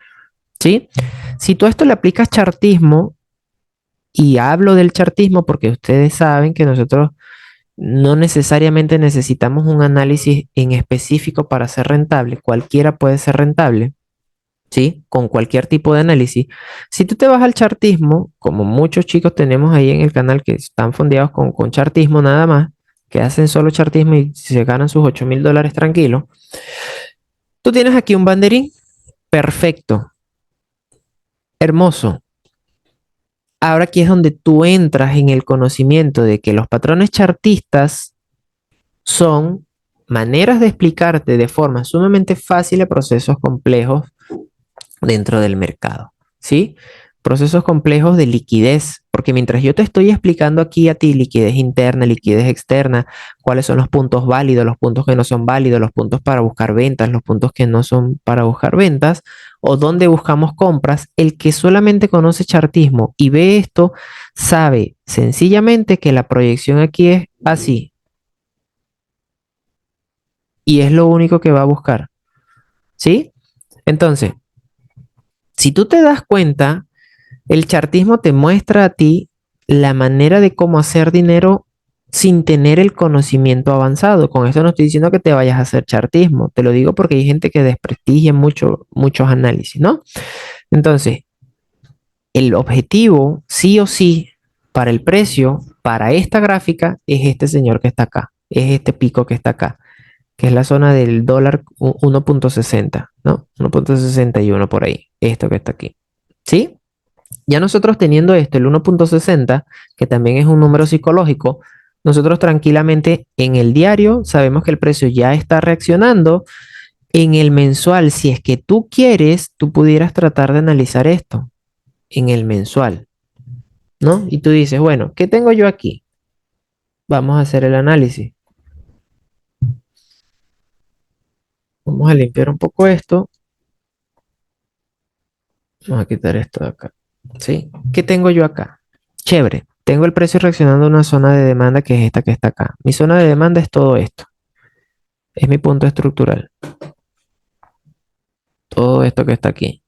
¿sí? Si tú a esto le aplicas chartismo, y hablo del chartismo porque ustedes saben que nosotros no necesariamente necesitamos un análisis en específico para ser rentable. Cualquiera puede ser rentable, ¿sí? Con cualquier tipo de análisis. Si tú te vas al chartismo, como muchos chicos tenemos ahí en el canal que están fondeados con chartismo nada más, que hacen solo chartismo y se ganan sus $8,000 tranquilos, tú tienes aquí un banderín perfecto, hermoso. Ahora aquí es donde tú entras en el conocimiento de que los patrones chartistas son maneras de explicarte de forma sumamente fácil procesos complejos dentro del mercado, ¿sí? Procesos complejos de liquidez, porque mientras yo te estoy explicando aquí a ti liquidez interna, liquidez externa, cuáles son los puntos válidos, los puntos que no son válidos, los puntos para buscar ventas, los puntos que no son para buscar ventas, o dónde buscamos compras, el que solamente conoce chartismo y ve esto, sabe sencillamente que la proyección aquí es así, y es lo único que va a buscar, ¿sí? Entonces, si tú te das cuenta, el chartismo te muestra a ti la manera de cómo hacer dinero sin tener el conocimiento avanzado. Con esto no estoy diciendo que te vayas a hacer chartismo, te lo digo porque hay gente que desprestigia muchos análisis, ¿no? Entonces, el objetivo, sí o sí, para el precio, para esta gráfica, es este señor que está acá, es este pico que está acá, que es la zona del dólar 1.60, ¿no? 1.61 por ahí, esto que está aquí. ¿Sí? Ya nosotros teniendo esto, el 1.60, que también es un número psicológico, nosotros tranquilamente en el diario sabemos que el precio ya está reaccionando. En el mensual, si es que tú quieres, tú pudieras tratar de analizar esto en el mensual, ¿no? Y tú dices, bueno, ¿qué tengo yo aquí? Vamos a hacer el análisis. Vamos a limpiar un poco esto. Vamos a quitar esto de acá. ¿Sí? ¿Qué tengo yo acá? Chévere. Tengo el precio reaccionando a una zona de demanda que es esta que está acá. Mi zona de demanda es todo esto. Es mi punto estructural. Todo esto que está aquí.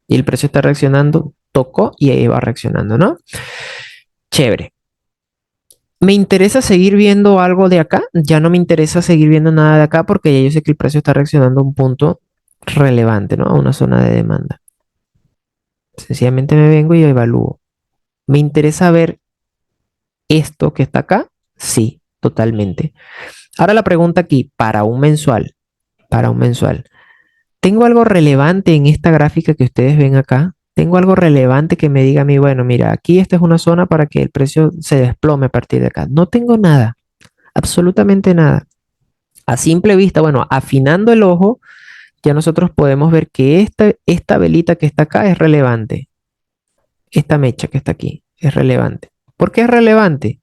Y el precio está reaccionando, tocó y ahí va reaccionando, ¿no? Chévere. ¿Me interesa seguir viendo algo de acá? Ya no me interesa seguir viendo nada de acá porque ya yo sé que el precio está reaccionando a un punto relevante, ¿no? A una zona de demanda. Sencillamente me vengo y evalúo. ¿Me interesa ver esto que está acá? Sí, totalmente. Ahora la pregunta aquí, para un mensual, ¿tengo algo relevante en esta gráfica que ustedes ven acá? ¿Tengo algo relevante que me diga a mí, bueno, mira, aquí esta es una zona para que el precio se desplome a partir de acá? No tengo nada, absolutamente nada. A simple vista, bueno, afinando el ojo, ya nosotros podemos ver que esta velita que está acá es relevante. Esta mecha que está aquí es relevante. ¿Por qué es relevante?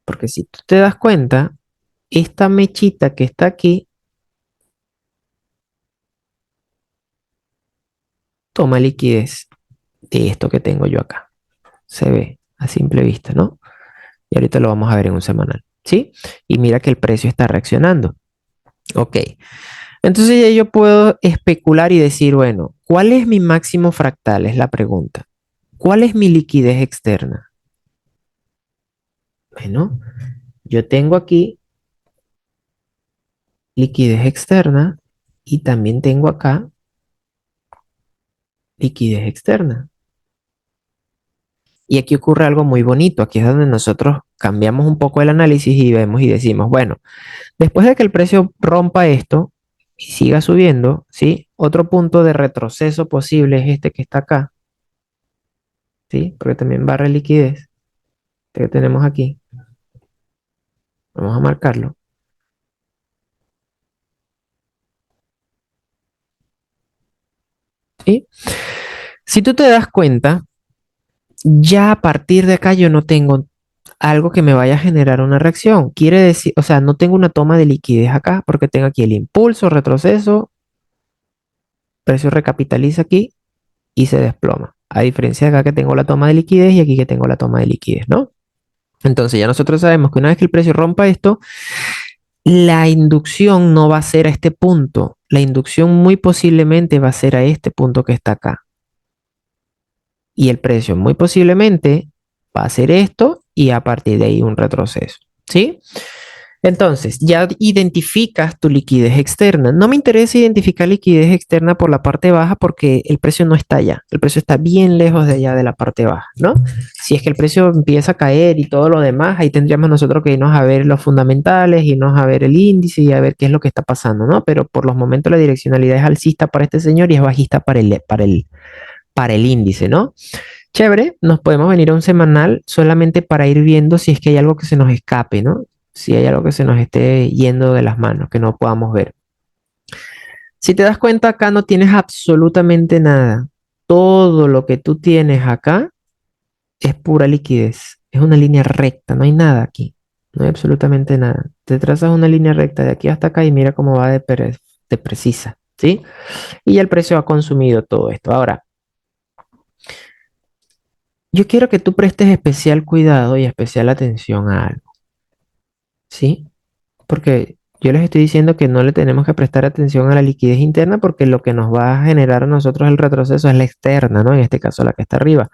Porque si tú te das cuenta, esta mechita que está aquí toma liquidez de esto que tengo yo acá. Se ve a simple vista, ¿no? Y ahorita lo vamos a ver en un semanal, ¿sí? Y mira que el precio está reaccionando. Ok. Entonces ya yo puedo especular y decir, bueno, ¿cuál es mi máximo fractal? Es la pregunta. ¿Cuál es mi liquidez externa? Bueno, yo tengo aquí liquidez externa y también tengo acá liquidez externa. Y aquí ocurre algo muy bonito. Aquí es donde nosotros cambiamos un poco el análisis y vemos y decimos, bueno, después de que el precio rompa esto y siga subiendo, ¿sí? Otro punto de retroceso posible es este que está acá, ¿sí? Porque también barra liquidez que tenemos aquí. Vamos a marcarlo, ¿sí? Si tú te das cuenta, ya a partir de acá yo no tengo algo que me vaya a generar una reacción. Quiere decir, o sea, no tengo una toma de liquidez acá porque tengo aquí el impulso, retroceso, precio recapitaliza aquí y se desploma. A diferencia de acá que tengo la toma de liquidez y aquí que tengo la toma de liquidez, ¿no? Entonces ya nosotros sabemos que una vez que el precio rompa esto, la inducción no va a ser a este punto. La inducción muy posiblemente va a ser a este punto que está acá. Y el precio muy posiblemente va a ser esto y a partir de ahí un retroceso. ¿Sí? Entonces, ya identificas tu liquidez externa. No me interesa identificar liquidez externa por la parte baja porque el precio no está allá. El precio está bien lejos de allá de la parte baja, ¿no? Si es que el precio empieza a caer y todo lo demás, ahí tendríamos nosotros que irnos a ver los fundamentales, irnos a ver el índice y a ver qué es lo que está pasando, ¿no? Pero por los momentos la direccionalidad es alcista para este señor y es bajista para el índice, ¿no? Chévere, nos podemos venir a un semanal solamente para ir viendo si es que hay algo que se nos escape, ¿no? Si hay algo que se nos esté yendo de las manos, que no podamos ver. Si te das cuenta, acá no tienes absolutamente nada. Todo lo que tú tienes acá es pura liquidez. Es una línea recta, no hay nada aquí. No hay absolutamente nada. Te trazas una línea recta de aquí hasta acá y mira cómo va de precisa, ¿sí? Y ya el precio ha consumido todo esto. Ahora, yo quiero que tú prestes especial cuidado y especial atención a algo, ¿sí? Porque yo les estoy diciendo que no le tenemos que prestar atención a la liquidez interna porque lo que nos va a generar a nosotros el retroceso es la externa, ¿no? En este caso la que está arriba.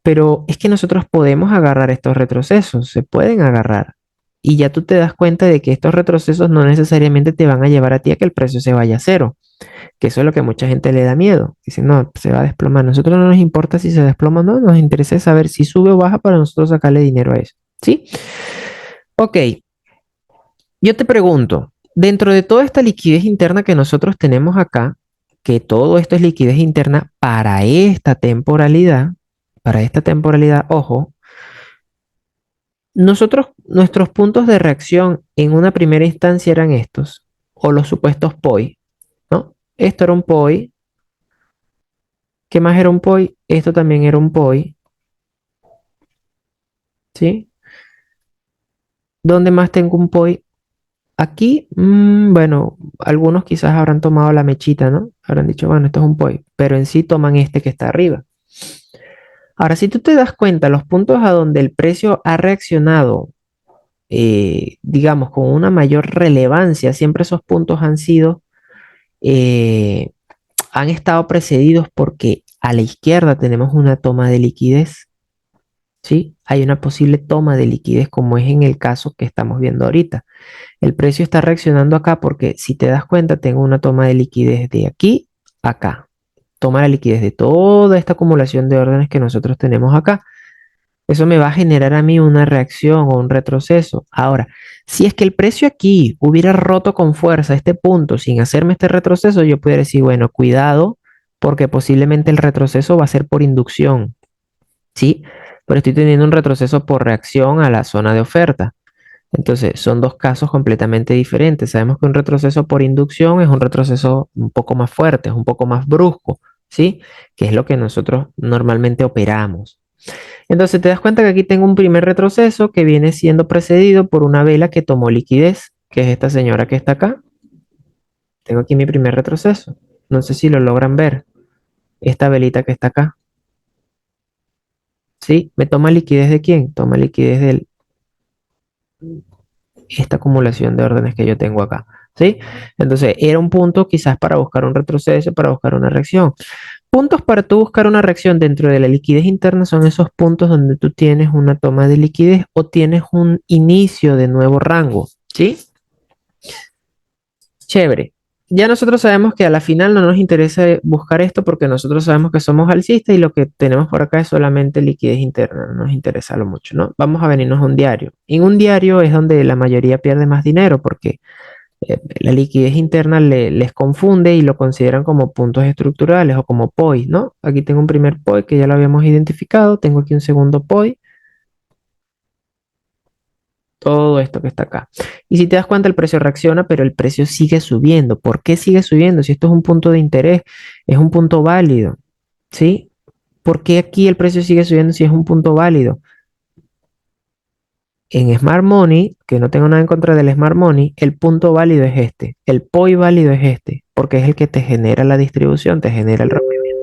Pero es que nosotros podemos agarrar estos retrocesos, se pueden agarrar. Y ya tú te das cuenta de que estos retrocesos no necesariamente te van a llevar a ti a que el precio se vaya a cero, que eso es lo que mucha gente le da miedo. Dicen, no, se va a desplomar. A nosotros no nos importa si se desploma o no, nos interesa saber si sube o baja para nosotros sacarle dinero a eso. ¿Sí? Ok, yo te pregunto, dentro de toda esta liquidez interna que nosotros tenemos acá, que todo esto es liquidez interna para esta temporalidad, ojo, nuestros puntos de reacción en una primera instancia eran estos, o los supuestos POI, ¿no? Esto era un POI, ¿qué más era un POI? Esto también era un POI, ¿sí? ¿Dónde más tengo un POI? Aquí, bueno, algunos quizás habrán tomado la mechita, ¿no? Habrán dicho, bueno, esto es un POI, pero en sí toman este que está arriba. Ahora, si tú te das cuenta, los puntos a donde el precio ha reaccionado, digamos, con una mayor relevancia, siempre esos puntos eh, han estado precedidos porque a la izquierda tenemos una toma de liquidez, ¿sí? Hay una posible toma de liquidez como es en el caso que estamos viendo ahorita. El precio está reaccionando acá porque si te das cuenta, tengo una toma de liquidez de aquí a acá. Toma la liquidez de toda esta acumulación de órdenes que nosotros tenemos acá. Eso me va a generar a mí una reacción o un retroceso. Ahora, si es que el precio aquí hubiera roto con fuerza este punto sin hacerme este retroceso, yo pudiera decir, bueno, cuidado, porque posiblemente el retroceso va a ser por inducción, ¿sí? Pero estoy teniendo un retroceso por reacción a la zona de oferta. Entonces, son dos casos completamente diferentes. Sabemos que un retroceso por inducción es un retroceso un poco más fuerte, es un poco más brusco, ¿sí? Que es lo que nosotros normalmente operamos. Entonces, te das cuenta que aquí tengo un primer retroceso que viene siendo precedido por una vela que tomó liquidez, que es esta señora que está acá. Tengo aquí mi primer retroceso. No sé si lo logran ver. Esta velita que está acá. ¿Sí? ¿Me toma liquidez de quién? Toma liquidez de esta acumulación de órdenes que yo tengo acá. ¿Sí? Entonces, era un punto quizás para buscar un retroceso, para buscar una reacción. Puntos para tú buscar una reacción dentro de la liquidez interna son esos puntos donde tú tienes una toma de liquidez o tienes un inicio de nuevo rango. ¿Sí? Chévere. Ya nosotros sabemos que a la final no nos interesa buscar esto porque nosotros sabemos que somos alcistas y lo que tenemos por acá es solamente liquidez interna, no nos interesa lo mucho, ¿no? Vamos a venirnos a un diario. En un diario es donde la mayoría pierde más dinero porque la liquidez interna les confunde y lo consideran como puntos estructurales o como POI, ¿no? Aquí tengo un primer POI que ya lo habíamos identificado, tengo aquí un segundo POI, todo esto que está acá. Y si te das cuenta, el precio reacciona, pero el precio sigue subiendo. ¿Por qué sigue subiendo? Si esto es un punto de interés, es un punto válido, ¿sí? ¿Por qué aquí el precio sigue subiendo si es un punto válido? En Smart Money, que no tengo nada en contra del Smart Money, el punto válido es este, el POI válido es este, porque es el que te genera la distribución, te genera el rompimiento.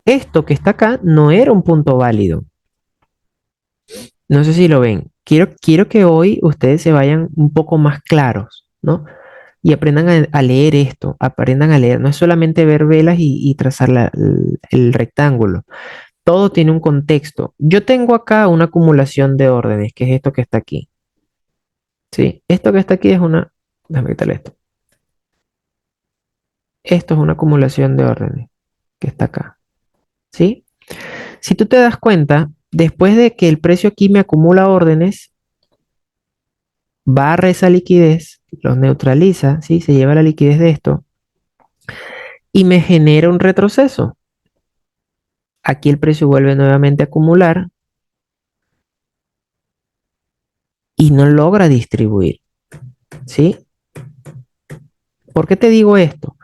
Esto que está acá no era un punto válido. No sé si lo ven. Quiero que hoy ustedes se vayan un poco más claros, ¿no? Y aprendan a leer esto, aprendan a leer. No es solamente ver velas y trazar el rectángulo. Todo tiene un contexto. Yo tengo acá una acumulación de órdenes, que es esto que está aquí. ¿Sí? Esto que está aquí es una... Déjame quitarle esto. Esto es una acumulación de órdenes que está acá. ¿Sí? Si tú te das cuenta, después de que el precio aquí me acumula órdenes, barra esa liquidez, los neutraliza, ¿sí? Se lleva la liquidez de esto y me genera un retroceso. Aquí el precio vuelve nuevamente a acumular y no logra distribuir, ¿sí? ¿Por qué te digo esto?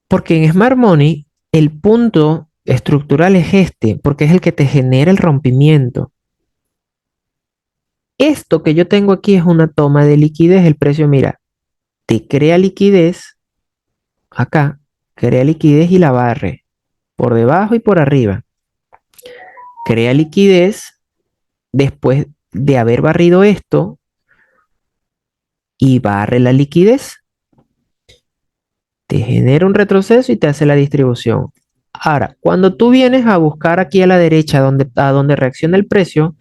Porque en Smart Money el punto estructural es este, porque es el que te genera el rompimiento. Esto que yo tengo aquí es una toma de liquidez. El precio, mira, te crea liquidez acá, crea liquidez y la barre por debajo y por arriba. Crea liquidez después de haber barrido esto y barre la liquidez. Te genera un retroceso y te hace la distribución. Ahora, cuando tú vienes a buscar aquí a la derecha a donde reacciona el precio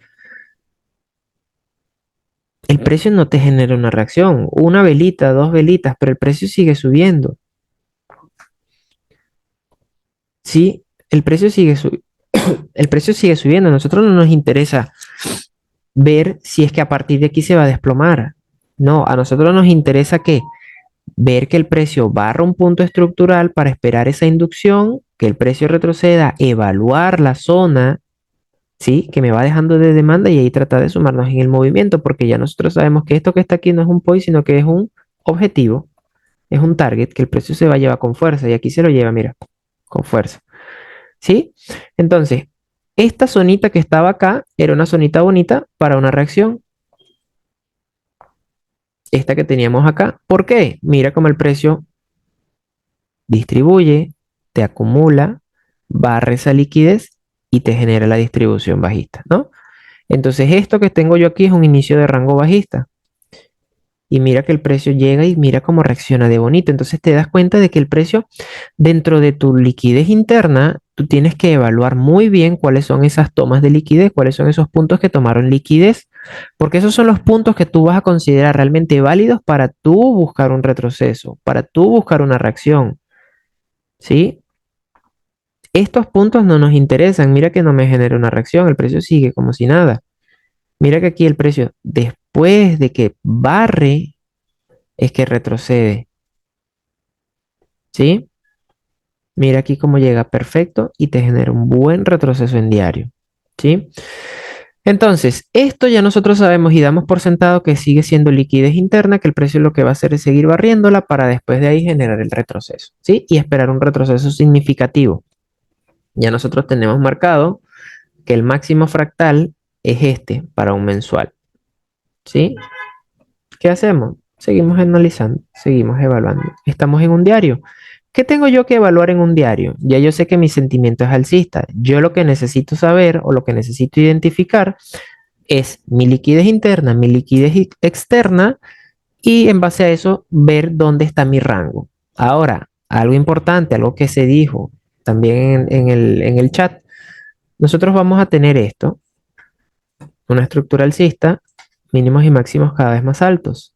no te genera una reacción. Una velita, dos velitas, pero el precio sigue subiendo. Sí, el precio sigue subiendo. A nosotros no nos interesa ver si es que a partir de aquí se va a desplomar. No, a nosotros nos interesa que ver que el precio barra un punto estructural para esperar esa inducción, que el precio retroceda, evaluar la zona, ¿sí? Que me va dejando de demanda y ahí tratar de sumarnos en el movimiento, porque ya nosotros sabemos que esto que está aquí no es un point, sino que es un objetivo, es un target que el precio se va a llevar con fuerza y aquí se lo lleva, mira, con fuerza, ¿sí? Entonces, esta zonita que estaba acá era una zonita bonita para una reacción. Esta que teníamos acá. ¿Por qué? Mira cómo el precio distribuye, te acumula, barre esa liquidez y te genera la distribución bajista, ¿no? Entonces esto que tengo yo aquí es un inicio de rango bajista. Y mira que el precio llega y mira cómo reacciona de bonito. Entonces te das cuenta de que el precio dentro de tu liquidez interna, tú tienes que evaluar muy bien cuáles son esas tomas de liquidez, cuáles son esos puntos que tomaron liquidez, porque esos son los puntos que tú vas a considerar realmente válidos para tú buscar un retroceso, para tú buscar una reacción, ¿sí? Estos puntos no nos interesan. Mira que no me genera una reacción, el precio sigue como si nada. Mira que aquí el precio, después de que barre, es que retrocede, ¿sí? Mira aquí cómo llega perfecto y te genera un buen retroceso en diario, ¿sí? Entonces, esto ya nosotros sabemos y damos por sentado que sigue siendo liquidez interna, que el precio lo que va a hacer es seguir barriéndola para después de ahí generar el retroceso, ¿sí? Y esperar un retroceso significativo. Ya nosotros tenemos marcado que el máximo fractal es este para un mensual, ¿sí? ¿Qué hacemos? Seguimos analizando, seguimos evaluando. Estamos en un diario. ¿Qué tengo yo que evaluar en un diario? Ya yo sé que mi sentimiento es alcista. Yo lo que necesito saber o lo que necesito identificar es mi liquidez interna, mi liquidez externa y en base a eso ver dónde está mi rango. Ahora, algo importante, algo que se dijo también en el chat, nosotros vamos a tener esto, una estructura alcista, mínimos y máximos cada vez más altos,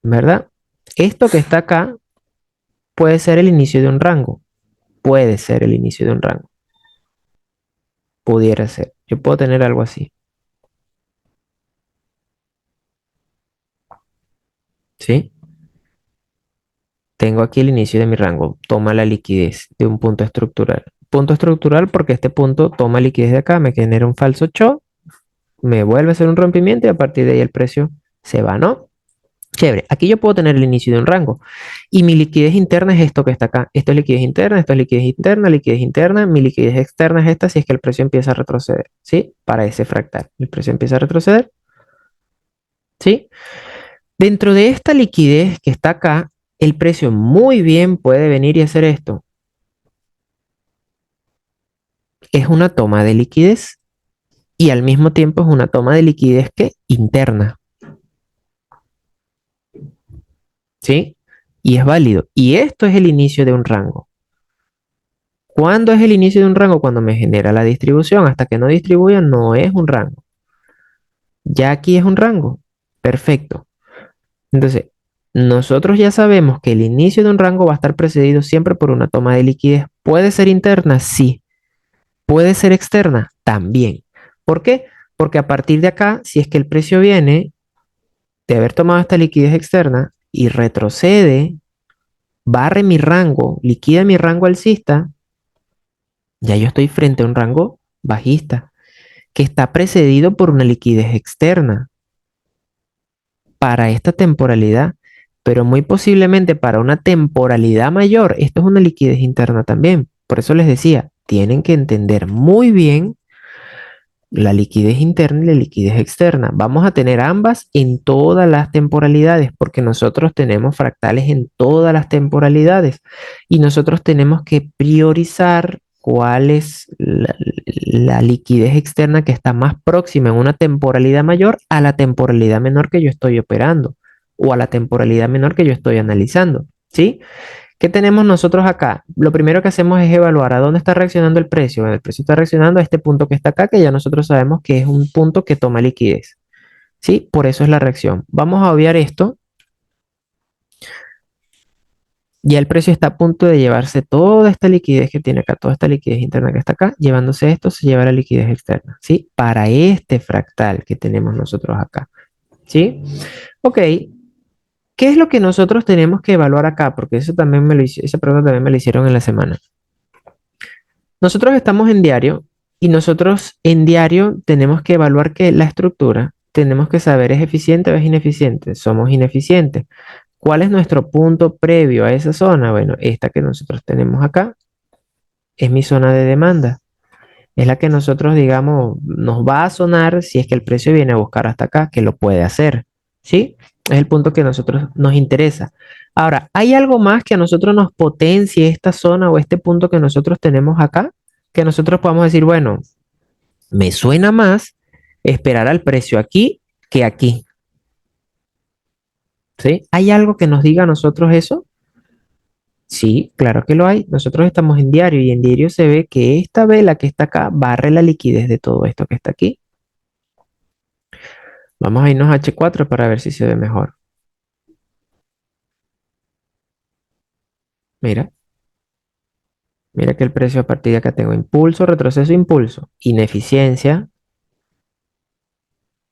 ¿verdad? Esto que está acá puede ser el inicio de un rango, puede ser el inicio de un rango, pudiera ser. Yo puedo tener algo así, ¿sí? Tengo aquí el inicio de mi rango, toma la liquidez de un punto estructural. Punto estructural porque este punto toma liquidez de acá, me genera un falso shock, me vuelve a hacer un rompimiento y a partir de ahí el precio se va, ¿no? Chévere, aquí yo puedo tener el inicio de un rango y mi liquidez interna es esto que está acá. Esto es liquidez interna, esto es liquidez interna, mi liquidez externa es esta si es que el precio empieza a retroceder, ¿sí? Para ese fractal, el precio empieza a retroceder, ¿sí? Dentro de esta liquidez que está acá, el precio muy bien puede venir y hacer esto. Es una toma de liquidez y al mismo tiempo es una toma de liquidez que interna, ¿sí? Y es válido. Y esto es el inicio de un rango. ¿Cuándo es el inicio de un rango? Cuando me genera la distribución. Hasta que no distribuya no es un rango. Ya aquí es un rango. Perfecto. Entonces, nosotros ya sabemos que el inicio de un rango va a estar precedido siempre por una toma de liquidez. ¿Puede ser interna? Sí. ¿Puede ser externa? También. ¿Por qué? Porque a partir de acá, si es que el precio viene de haber tomado esta liquidez externa y retrocede, barre mi rango, liquida mi rango alcista, ya yo estoy frente a un rango bajista que está precedido por una liquidez externa para esta temporalidad, pero muy posiblemente para una temporalidad mayor, esto es una liquidez interna también. Por eso les decía, tienen que entender muy bien la liquidez interna y la liquidez externa. Vamos a tener ambas en todas las temporalidades, porque nosotros tenemos fractales en todas las temporalidades y nosotros tenemos que priorizar cuál es la liquidez externa que está más próxima en una temporalidad mayor a la temporalidad menor que yo estoy operando o a la temporalidad menor que yo estoy analizando, ¿sí? ¿Qué tenemos nosotros acá? Lo primero que hacemos es evaluar a dónde está reaccionando el precio. Bueno, el precio está reaccionando a este punto que está acá, que ya nosotros sabemos que es un punto que toma liquidez. ¿Sí? Por eso es la reacción. Vamos a obviar esto. Ya el precio está a punto de llevarse toda esta liquidez que tiene acá, toda esta liquidez interna que está acá. Llevándose esto, se lleva la liquidez externa. ¿Sí? Para este fractal que tenemos nosotros acá. ¿Sí? Ok. ¿Qué es lo que nosotros tenemos que evaluar acá? Porque eso también esa pregunta también me la hicieron en la semana. Nosotros estamos en diario y nosotros en diario tenemos que evaluar que la estructura, tenemos que saber es eficiente o es ineficiente. Somos ineficientes. ¿Cuál es nuestro punto previo a esa zona? Bueno, esta que nosotros tenemos acá es mi zona de demanda. Es la que nosotros, digamos, nos va a sonar si es que el precio viene a buscar hasta acá, que lo puede hacer. ¿Sí? Es el punto que a nosotros nos interesa. Ahora, ¿hay algo más que a nosotros nos potencie esta zona o este punto que nosotros tenemos acá? Que nosotros podamos decir, bueno, me suena más esperar al precio aquí que aquí. ¿Sí? ¿Hay algo que nos diga a nosotros eso? Sí, claro que lo hay. Nosotros estamos en diario y en diario se ve que esta vela que está acá barre la liquidez de todo esto que está aquí. Vamos a irnos a H4 para ver si se ve mejor. Mira, mira que el precio a partir de acá tengo impulso, retroceso, impulso, ineficiencia,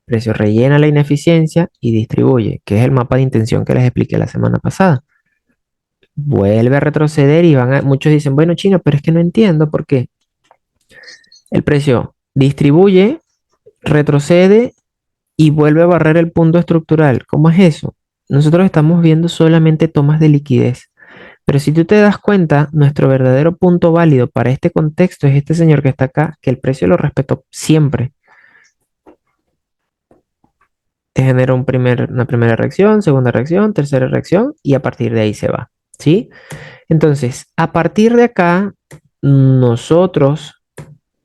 precio rellena la ineficiencia y distribuye, que es el mapa de intención que les expliqué la semana pasada. Vuelve a retroceder y muchos dicen, bueno, chino, pero es que no entiendo por qué. El precio distribuye, retrocede y vuelve a barrer el punto estructural. ¿Cómo es eso? Nosotros estamos viendo solamente tomas de liquidez. Pero si tú te das cuenta, nuestro verdadero punto válido para este contexto es este señor que está acá, que el precio lo respetó siempre. Te genera una primera reacción, segunda reacción, tercera reacción y a partir de ahí se va. ¿Sí? Entonces, a partir de acá, nosotros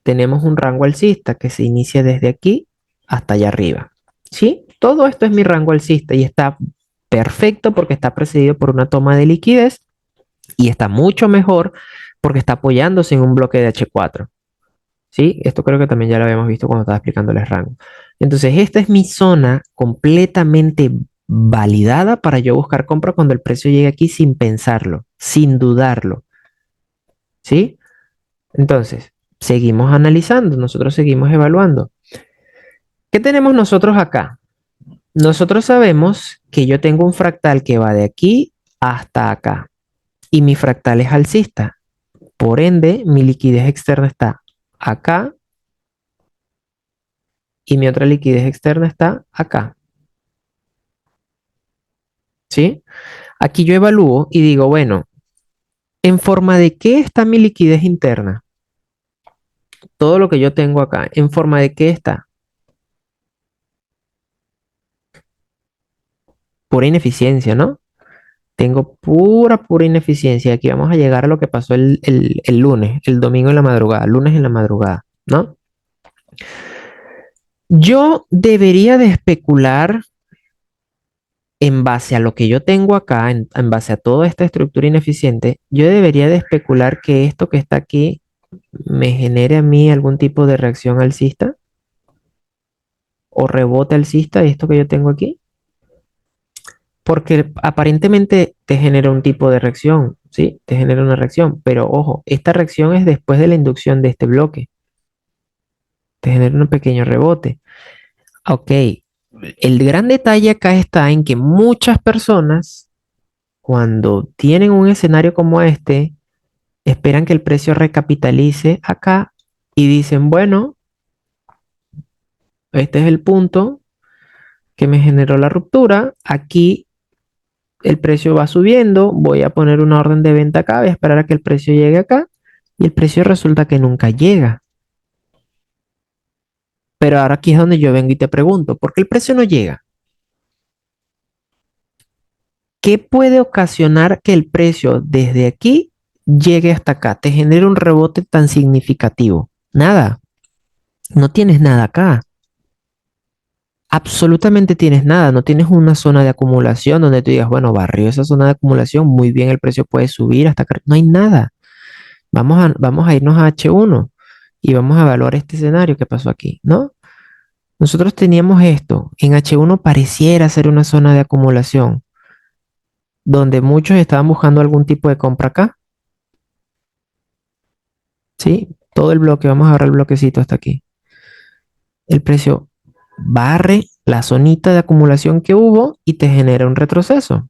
tenemos un rango alcista que se inicia desde aquí hasta allá arriba. ¿Sí? Todo esto es mi rango alcista y está perfecto porque está precedido por una toma de liquidez y está mucho mejor porque está apoyándose en un bloque de H4. ¿Sí? Esto creo que también ya lo habíamos visto cuando estaba explicándoles rango. Entonces, esta es mi zona completamente validada para yo buscar compra cuando el precio llegue aquí sin pensarlo, sin dudarlo. ¿Sí? Entonces, seguimos analizando, nosotros seguimos evaluando. ¿Qué tenemos nosotros acá? Nosotros sabemos que yo tengo un fractal que va de aquí hasta acá y mi fractal es alcista. Por ende, mi liquidez externa está acá y mi otra liquidez externa está acá. ¿Sí? Aquí yo evalúo y digo, bueno, ¿en forma de qué está mi liquidez interna? Todo lo que yo tengo acá, ¿en forma de qué está? Pura ineficiencia, ¿no? Tengo pura ineficiencia. Aquí vamos a llegar a lo que pasó el lunes, el domingo en la madrugada, lunes en la madrugada, ¿no? Yo debería de especular en base a lo que yo tengo acá, en base a toda esta estructura ineficiente, yo debería de especular que esto que está aquí me genere a mí algún tipo de reacción alcista o rebote alcista, esto que yo tengo aquí, porque aparentemente te genera un tipo de reacción, ¿sí? Te genera una reacción, pero ojo, esta reacción es después de la inducción de este bloque, te genera un pequeño rebote. Ok, el gran detalle acá está en que muchas personas, cuando tienen un escenario como este, esperan que el precio recapitalice acá y dicen, bueno, este es el punto que me generó la ruptura, aquí el precio va subiendo, voy a poner una orden de venta acá, voy a esperar a que el precio llegue acá y el precio resulta que nunca llega. Pero ahora aquí es donde yo vengo y te pregunto, ¿por qué el precio no llega? ¿Qué puede ocasionar que el precio desde aquí llegue hasta acá? Te genere un rebote tan significativo. Nada, no tienes nada acá. Absolutamente tienes nada, no tienes una zona de acumulación donde tú digas, bueno, barrió esa zona de acumulación, muy bien, el precio puede subir hasta acá. No hay nada. Vamos a irnos a H1 y vamos a evaluar este escenario que pasó aquí, ¿no? Nosotros teníamos esto. En H1 pareciera ser una zona de acumulación donde muchos estaban buscando algún tipo de compra acá, ¿sí? Todo el bloque, vamos a agarrar el bloquecito hasta aquí. El precio barre la zonita de acumulación que hubo y te genera un retroceso.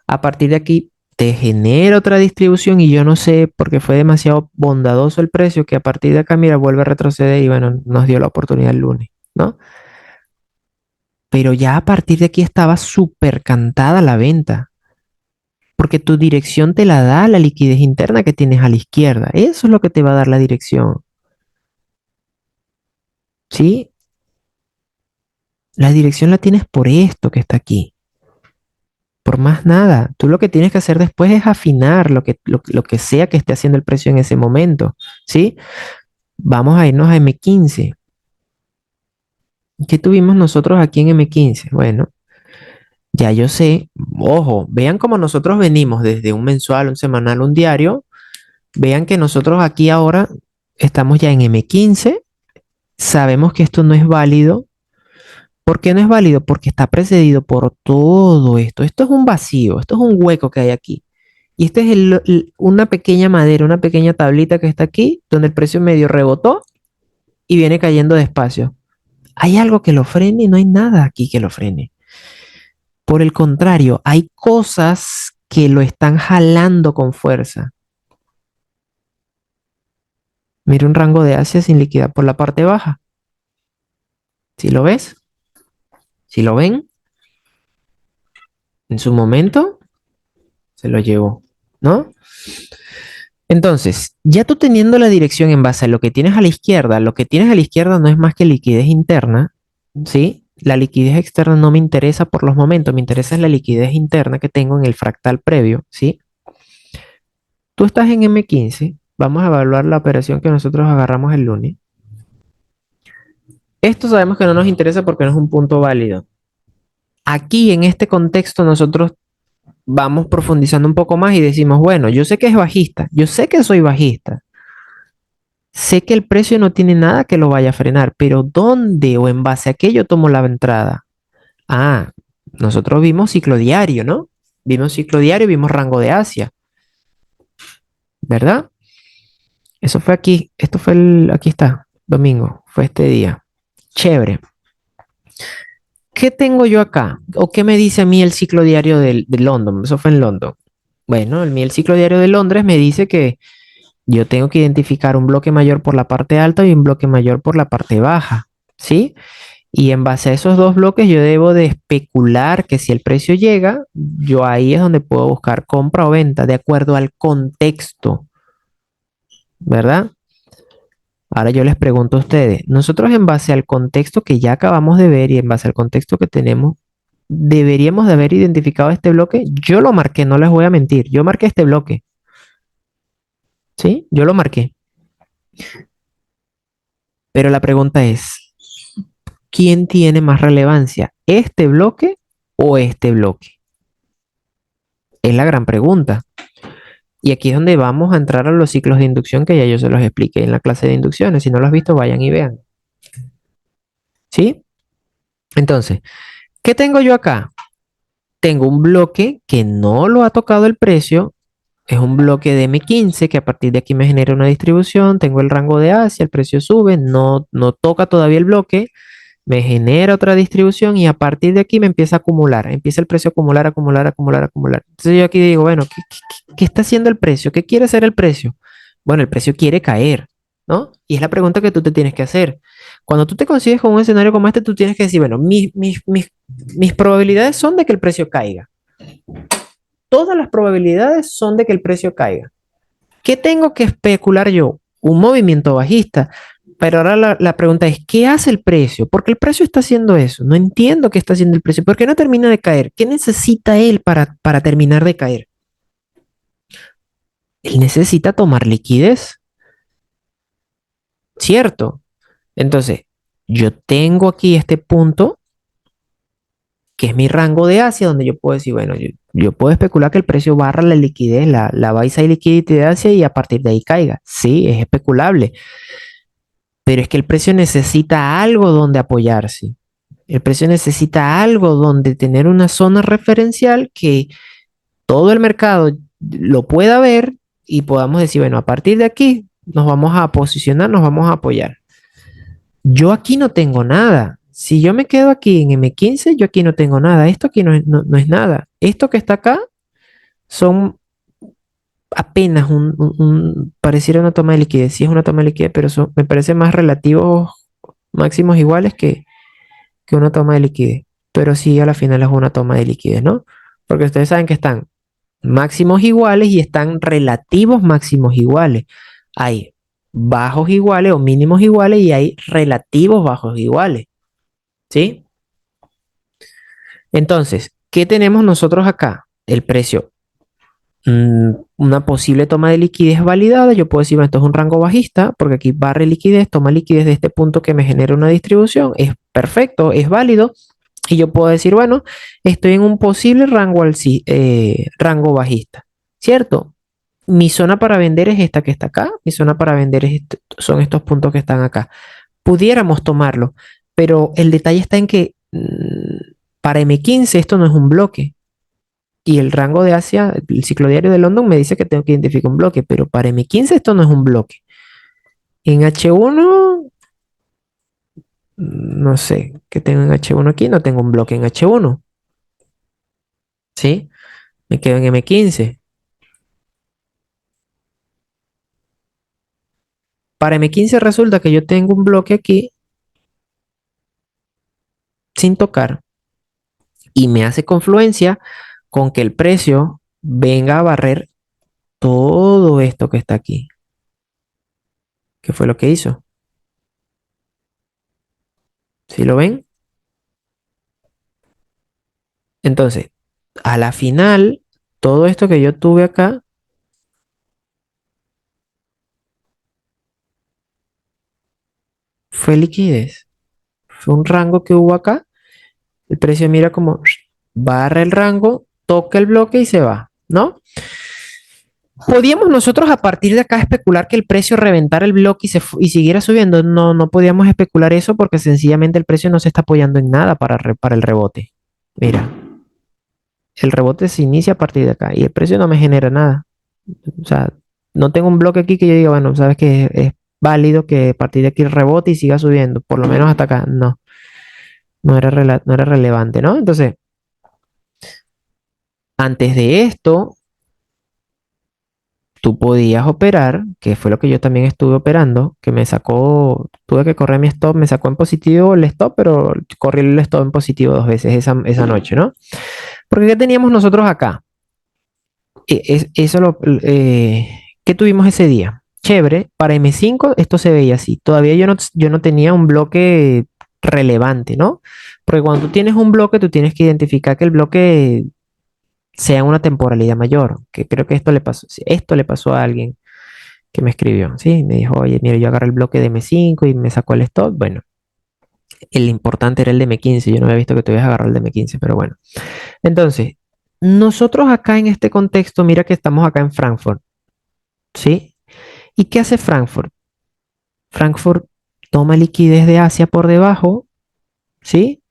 A partir de aquí te genera otra distribución y yo no sé porque fue demasiado bondadoso el precio que a partir de acá, mira, vuelve a retroceder y bueno, nos dio la oportunidad el lunes, ¿no? Pero ya a partir de aquí estaba súper cantada la venta, porque tu dirección te la da la liquidez interna que tienes a la izquierda. Eso es lo que te va a dar la dirección, ¿sí? La dirección la tienes por esto que está aquí, por más nada. Tú lo que tienes que hacer después es afinar lo que sea que esté haciendo el precio en ese momento, ¿sí? Vamos a irnos a M15. ¿Qué tuvimos nosotros aquí en M15? Bueno, ya yo sé, ojo, vean cómo nosotros venimos desde un mensual, un semanal, un diario. Vean que nosotros aquí ahora estamos ya en M15. Sabemos que esto no es válido. ¿Por qué no es válido? Porque está precedido por todo esto. Esto es un vacío, esto es un hueco que hay aquí. Y este es una pequeña madera, una pequeña tablita que está aquí, donde el precio medio rebotó y viene cayendo despacio. ¿Hay algo que lo frene? No hay nada aquí que lo frene. Por el contrario, hay cosas que lo están jalando con fuerza. Mira un rango de Asia sin liquidar por la parte baja. ¿Si lo ves? ¿Si lo ven? En su momento se lo llevó, ¿no? Entonces, ya tú teniendo la dirección en base a lo que tienes a la izquierda, lo que tienes a la izquierda no es más que liquidez interna, ¿sí? La liquidez externa no me interesa por los momentos, me interesa es la liquidez interna que tengo en el fractal previo, ¿sí? Tú estás en M15, vamos a evaluar la operación que nosotros agarramos el lunes. Esto sabemos que no nos interesa porque no es un punto válido. Aquí en este contexto nosotros vamos profundizando un poco más y decimos, bueno, yo sé que es bajista, yo sé que soy bajista, sé que el precio no tiene nada que lo vaya a frenar, pero ¿dónde o en base a qué yo tomo la entrada? Ah, nosotros vimos ciclo diario, ¿no? Vimos ciclo diario, vimos rango de Asia, ¿verdad? Eso fue aquí, esto fue aquí está, domingo, fue este día. Chévere. ¿Qué tengo yo acá? ¿O qué me dice a mí el ciclo diario de London? Eso fue en London. Bueno, el ciclo diario de Londres me dice que yo tengo que identificar un bloque mayor por la parte alta y un bloque mayor por la parte baja, ¿sí? Y en base a esos dos bloques yo debo de especular que si el precio llega, yo ahí es donde puedo buscar compra o venta de acuerdo al contexto, ¿verdad? Ahora yo les pregunto a ustedes, nosotros en base al contexto que ya acabamos de ver y en base al contexto que tenemos, deberíamos de haber identificado este bloque. Yo lo marqué, no les voy a mentir, yo marqué este bloque, ¿sí? Yo lo marqué. Pero la pregunta es, ¿quién tiene más relevancia? ¿Este bloque o este bloque? Es la gran pregunta. Y aquí es donde vamos a entrar a los ciclos de inducción que ya yo se los expliqué en la clase de inducciones. Si no lo has visto, vayan y vean. ¿Sí? Entonces, ¿qué tengo yo acá? Tengo un bloque que no lo ha tocado el precio. Es un bloque de M15 que a partir de aquí me genera una distribución. Tengo el rango de Asia, el precio sube, no toca todavía el bloque. Me genera otra distribución y a partir de aquí me empieza a acumular, empieza el precio a acumular, acumular, acumular, acumular. Entonces yo aquí digo, bueno, ¿qué está haciendo el precio? ¿Qué quiere hacer el precio? Bueno, el precio quiere caer, ¿no? Y es la pregunta que tú te tienes que hacer. Cuando tú te consigues con un escenario como este, tú tienes que decir, bueno, mis probabilidades son de que el precio caiga. Todas las probabilidades son de que el precio caiga. ¿Qué tengo que especular yo? Un movimiento bajista. Pero ahora la pregunta es, ¿qué hace el precio? ¿Por qué el precio está haciendo eso? No entiendo qué está haciendo el precio. ¿Por qué no termina de caer? ¿Qué necesita él para terminar de caer? Él necesita tomar liquidez, ¿cierto? Entonces, yo tengo aquí este punto, que es mi rango de Asia, donde yo puedo decir, bueno, yo puedo especular que el precio barra la liquidez, la buy side liquidity de Asia y a partir de ahí caiga. Sí, es especulable. Pero es que el precio necesita algo donde apoyarse. El precio necesita algo donde tener una zona referencial que todo el mercado lo pueda ver y podamos decir, bueno, a partir de aquí nos vamos a posicionar, nos vamos a apoyar. Yo aquí no tengo nada. Si yo me quedo aquí en M15, yo aquí no tengo nada. Esto aquí no es nada. Esto que está acá son apenas pareciera una toma de liquidez. Sí es una toma de liquidez, pero me parece más relativos máximos iguales que una toma de liquidez. Pero sí, a la final es una toma de liquidez, ¿no? Porque ustedes saben que están máximos iguales y están relativos máximos iguales. Hay bajos iguales o mínimos iguales y hay relativos bajos iguales, ¿sí? Entonces, ¿qué tenemos nosotros acá? El precio. Una posible toma de liquidez validada. Yo puedo decir, bueno, esto es un rango bajista, porque aquí barre liquidez, toma liquidez de este punto que me genera una distribución. Es perfecto, es válido. Y yo puedo decir, bueno, estoy en un posible rango bajista, ¿cierto? Mi zona para vender es esta que está acá. Mi zona para vender son estos puntos que están acá. Pudiéramos tomarlo, pero el detalle está en que para M15 esto no es un bloque. Y el rango de Asia, el ciclo diario de London me dice que tengo que identificar un bloque, pero para M15 esto no es un bloque. En H1, no sé, ¿qué tengo en H1 aquí? No tengo un bloque en H1, ¿sí? Me quedo en M15. Para M15 resulta que yo tengo un bloque aquí sin tocar y me hace confluencia con que el precio venga a barrer todo esto que está aquí. ¿Qué fue lo que hizo? ¿Sí lo ven? Entonces, a la final, todo esto que yo tuve acá fue liquidez. Fue un rango que hubo acá. El precio mira como barra el rango, toca el bloque y se va, ¿no? ¿Podíamos nosotros a partir de acá especular que el precio reventara el bloque y siguiera subiendo? No, no podíamos especular eso porque sencillamente el precio no se está apoyando en nada para el rebote. Mira, el rebote se inicia a partir de acá y el precio no me genera nada. O sea, no tengo un bloque aquí que yo diga, bueno, sabes que es válido que a partir de aquí rebote y siga subiendo, por lo menos hasta acá. No, no era relevante, ¿no? Entonces, antes de esto, tú podías operar, que fue lo que yo también estuve operando, que me sacó, tuve que correr mi stop, me sacó en positivo el stop, pero corrí el stop en positivo dos veces esa noche, ¿no? Porque ¿qué teníamos nosotros acá? Eso ¿qué tuvimos ese día? Chévere, para M5 esto se veía así. Todavía yo no tenía un bloque relevante, ¿no? Porque cuando tú tienes un bloque, tú tienes que identificar que el bloque sea una temporalidad mayor, que creo que esto le pasó, sí, esto le pasó a alguien que me escribió, ¿sí? Me dijo, oye, mira, yo agarré el bloque de M5 y me sacó el stop. Bueno, el importante era el de M15, yo no había visto que tú ibas a agarrar el de M15, pero bueno. Entonces, nosotros acá en este contexto, mira que estamos acá en Frankfurt, ¿sí? ¿Y qué hace Frankfurt? Frankfurt toma liquidez de Asia por debajo, ¿sí?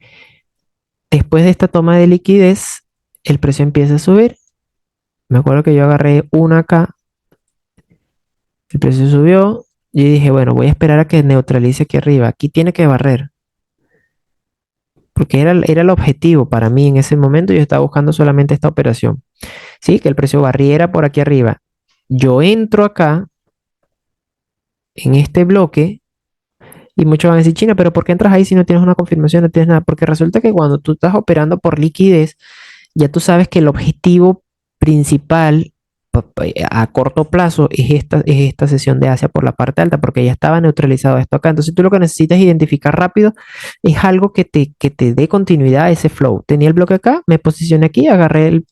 Después de esta toma de liquidez, el precio empieza a subir. Me acuerdo que yo agarré una acá, el precio subió y dije, bueno, voy a esperar a que neutralice aquí arriba. Aquí tiene que barrer, porque era el objetivo para mí en ese momento. Yo estaba buscando solamente esta operación, ¿sí? Que el precio barriera por aquí arriba. Yo entro acá en este bloque. Y muchos van a decir, China, pero ¿por qué entras ahí si no tienes una confirmación, no tienes nada? Porque resulta que cuando tú estás operando por liquidez, ya tú sabes que el objetivo principal a corto plazo es esta sesión de Asia por la parte alta, porque ya estaba neutralizado esto acá. Entonces tú lo que necesitas identificar rápido es algo que te dé continuidad a ese flow. Tenía el bloque acá, me posicioné aquí, agarré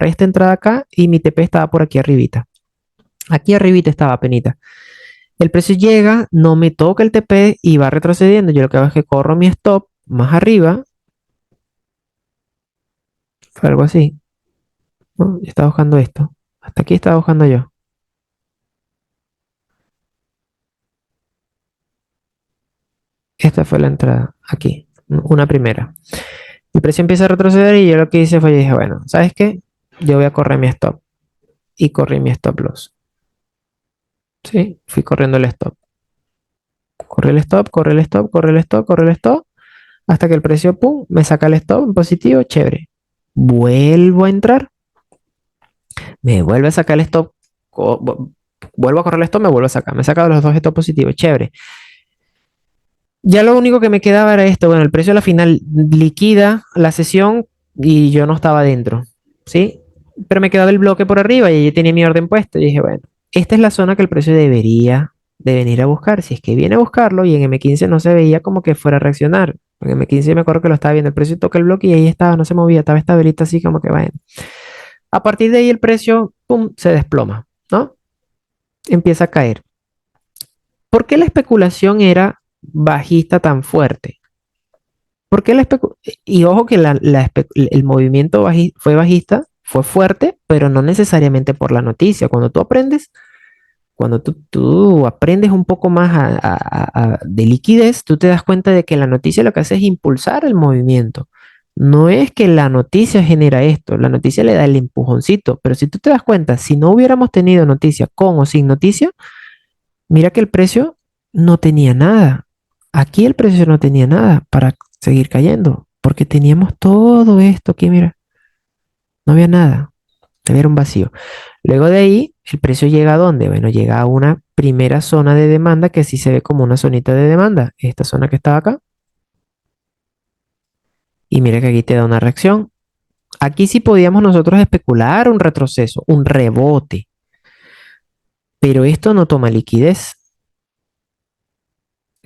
esta entrada acá y mi TP estaba por aquí arribita. Aquí arribita estaba penita. El precio llega, no me toca el TP y va retrocediendo. Yo lo que hago es que corro mi stop más arriba. Fue algo así, ¿no? Yo estaba buscando esto. Hasta aquí estaba buscando yo. Esta fue la entrada. Aquí. Una primera. El precio empieza a retroceder y yo lo que hice fue, yo dije, bueno, ¿sabes qué? Yo voy a correr mi stop. Y corrí mi stop loss. Sí, fui corriendo el stop. Corrí el stop, corrí el stop, corrí el stop, corrí el stop. Hasta que el precio, pum, me saca el stop en positivo, chévere. Vuelvo a entrar. Me vuelve a sacar el stop, vuelvo a correr el stop, me vuelve a sacar, me he sacado los dos stops positivos, chévere. Ya lo único que me quedaba era esto, bueno, el precio a la final liquida la sesión y yo no estaba dentro, ¿sí? Pero me quedaba el bloque por arriba y yo tenía mi orden puesto y dije, bueno, esta es la zona que el precio debería de venir a buscar, si es que viene a buscarlo y en M15 no se veía como que fuera a reaccionar. En M15 me acuerdo que lo estaba viendo, el precio toca el bloque y ahí estaba, no se movía, estaba estabilita así como que bueno. A partir de ahí el precio, pum, se desploma, ¿no? Empieza a caer. ¿Por qué la especulación era bajista tan fuerte? ¿Por qué la y ojo que el movimiento fue bajista, fue fuerte, pero no necesariamente por la noticia. Cuando tú aprendes un poco más de liquidez, tú te das cuenta de que la noticia lo que hace es impulsar el movimiento. No es que la noticia genera esto, la noticia le da el empujoncito, pero si tú te das cuenta, si no hubiéramos tenido noticia con o sin noticia, mira que el precio no tenía nada. Aquí el precio no tenía nada para seguir cayendo, porque teníamos todo esto aquí, mira, no había nada, había un vacío. Luego de ahí ¿El precio llega a dónde? Bueno, llega a una primera zona de demanda que sí se ve como una zonita de demanda. Esta zona que estaba acá. Y mira que aquí te da una reacción. Aquí sí podíamos nosotros especular un retroceso, un rebote. Pero esto no toma liquidez.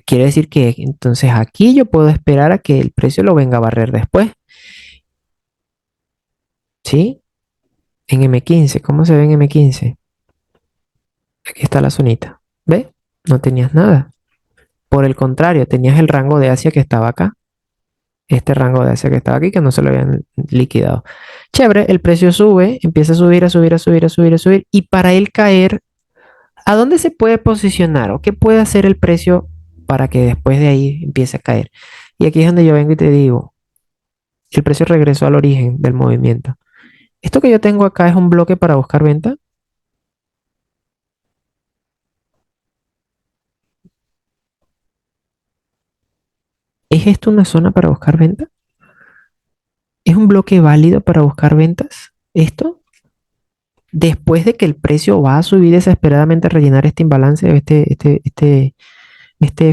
Quiere decir que entonces aquí yo puedo esperar a que el precio lo venga a barrer después. ¿Sí? En M15. ¿Cómo se ve en M15? Aquí está la zonita. ¿Ve? No tenías nada. Por el contrario, tenías el rango de Asia que estaba acá. Este rango de Asia que estaba aquí que no se lo habían liquidado. Chévere, el precio sube, empieza a subir, a subir, a subir, a subir, a subir. Y para él caer, ¿a dónde se puede posicionar o qué puede hacer el precio para que después de ahí empiece a caer? Y aquí es donde yo vengo y te digo, el precio regresó al origen del movimiento. Esto que yo tengo acá es un bloque para buscar venta. ¿Es esto una zona para buscar venta? ¿Es un bloque válido para buscar ventas? ¿Esto? Después de que el precio va a subir desesperadamente a rellenar este imbalance, este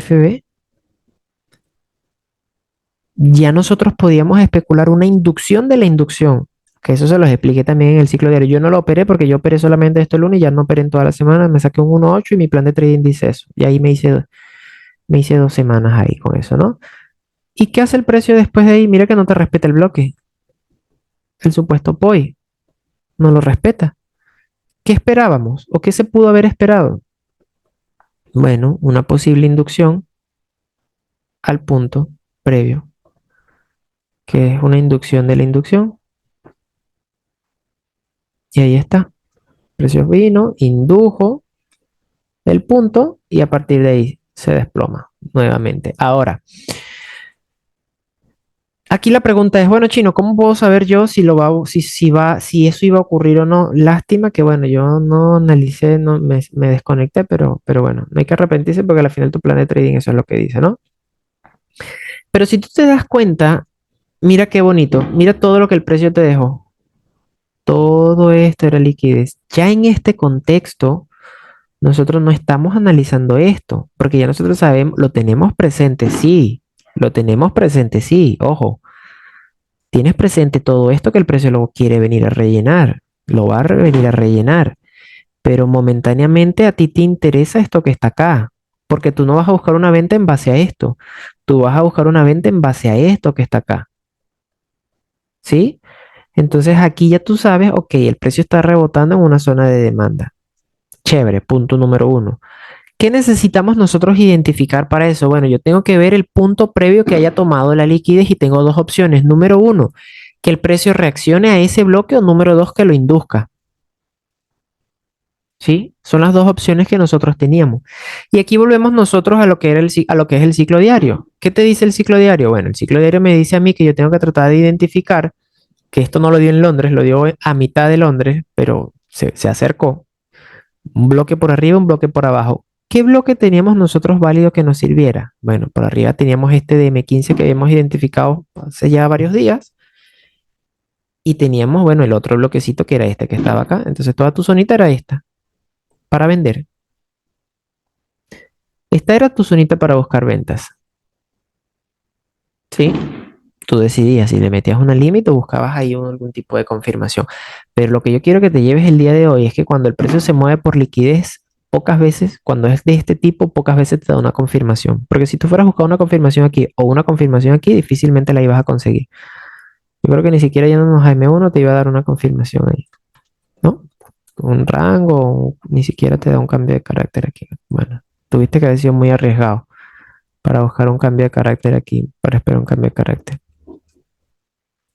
FB, ya nosotros podíamos especular una inducción de la inducción, que eso se los expliqué también en el ciclo diario. Yo no lo operé porque yo operé solamente este lunes y ya no operé en toda la semana, me saqué un 1.8 y mi plan de trading dice eso. Y ahí me hice 2 semanas ahí con eso, ¿no? ¿Y qué hace el precio después de ahí? Mira que no te respeta el bloque, el supuesto POI, no lo respeta. ¿Qué esperábamos o qué se pudo haber esperado? Bueno, una posible inducción al punto previo, que es una inducción de la inducción. Y ahí está. Precios vino, indujo el punto y a partir de ahí se desploma nuevamente. Ahora, aquí la pregunta es, bueno, Chino, ¿cómo puedo saber yo si lo va, si eso iba a ocurrir o no? Lástima que, bueno, yo no analicé, no me desconecté, pero bueno, no hay que arrepentirse porque al final tu plan de trading eso es lo que dice, ¿no? Pero si tú te das cuenta, mira qué bonito, mira todo lo que el precio te dejó. Todo esto era liquidez. Ya en este contexto, nosotros no estamos analizando esto, porque ya nosotros sabemos, lo tenemos presente, sí, ojo, tienes presente todo esto que el precio lo quiere venir a rellenar, lo va a venir a rellenar, pero momentáneamente a ti te interesa esto que está acá, porque tú no vas a buscar una venta en base a esto, tú vas a buscar una venta en base a esto que está acá, ¿sí? Entonces aquí ya tú sabes, ok, el precio está rebotando en una zona de demanda. Chévere, punto número uno. ¿Qué necesitamos nosotros identificar para eso? Bueno, yo tengo que ver el punto previo que haya tomado la liquidez y tengo dos opciones. Número uno, que el precio reaccione a ese bloque o número dos, que lo induzca. ¿Sí? Son las dos opciones que nosotros teníamos. Y aquí volvemos nosotros a lo que era a lo que es el ciclo diario. ¿Qué te dice el ciclo diario? Bueno, el ciclo diario me dice a mí que yo tengo que tratar de identificar, que esto no lo dio en Londres, lo dio a mitad de Londres, pero se acercó. Un bloque por arriba, un bloque por abajo. ¿Qué bloque teníamos nosotros válido que nos sirviera? Bueno, por arriba teníamos este de M15 que habíamos identificado hace ya varios días. Y teníamos, bueno, el otro bloquecito que era este que estaba acá. Entonces toda tu zonita era esta, para vender. Esta era tu zonita para buscar ventas. ¿Sí? Tú decidías si le metías una límite o buscabas ahí algún tipo de confirmación. Pero lo que yo quiero que te lleves el día de hoy es que cuando el precio se mueve por liquidez, pocas veces, cuando es de este tipo, pocas veces te da una confirmación. Porque si tú fueras a buscar una confirmación aquí o una confirmación aquí, difícilmente la ibas a conseguir. Yo creo que ni siquiera yéndonos a M1 te iba a dar una confirmación ahí, ¿no? Un rango, ni siquiera te da un cambio de carácter aquí. Bueno, tuviste que haber sido muy arriesgado para buscar un cambio de carácter aquí, para esperar un cambio de carácter.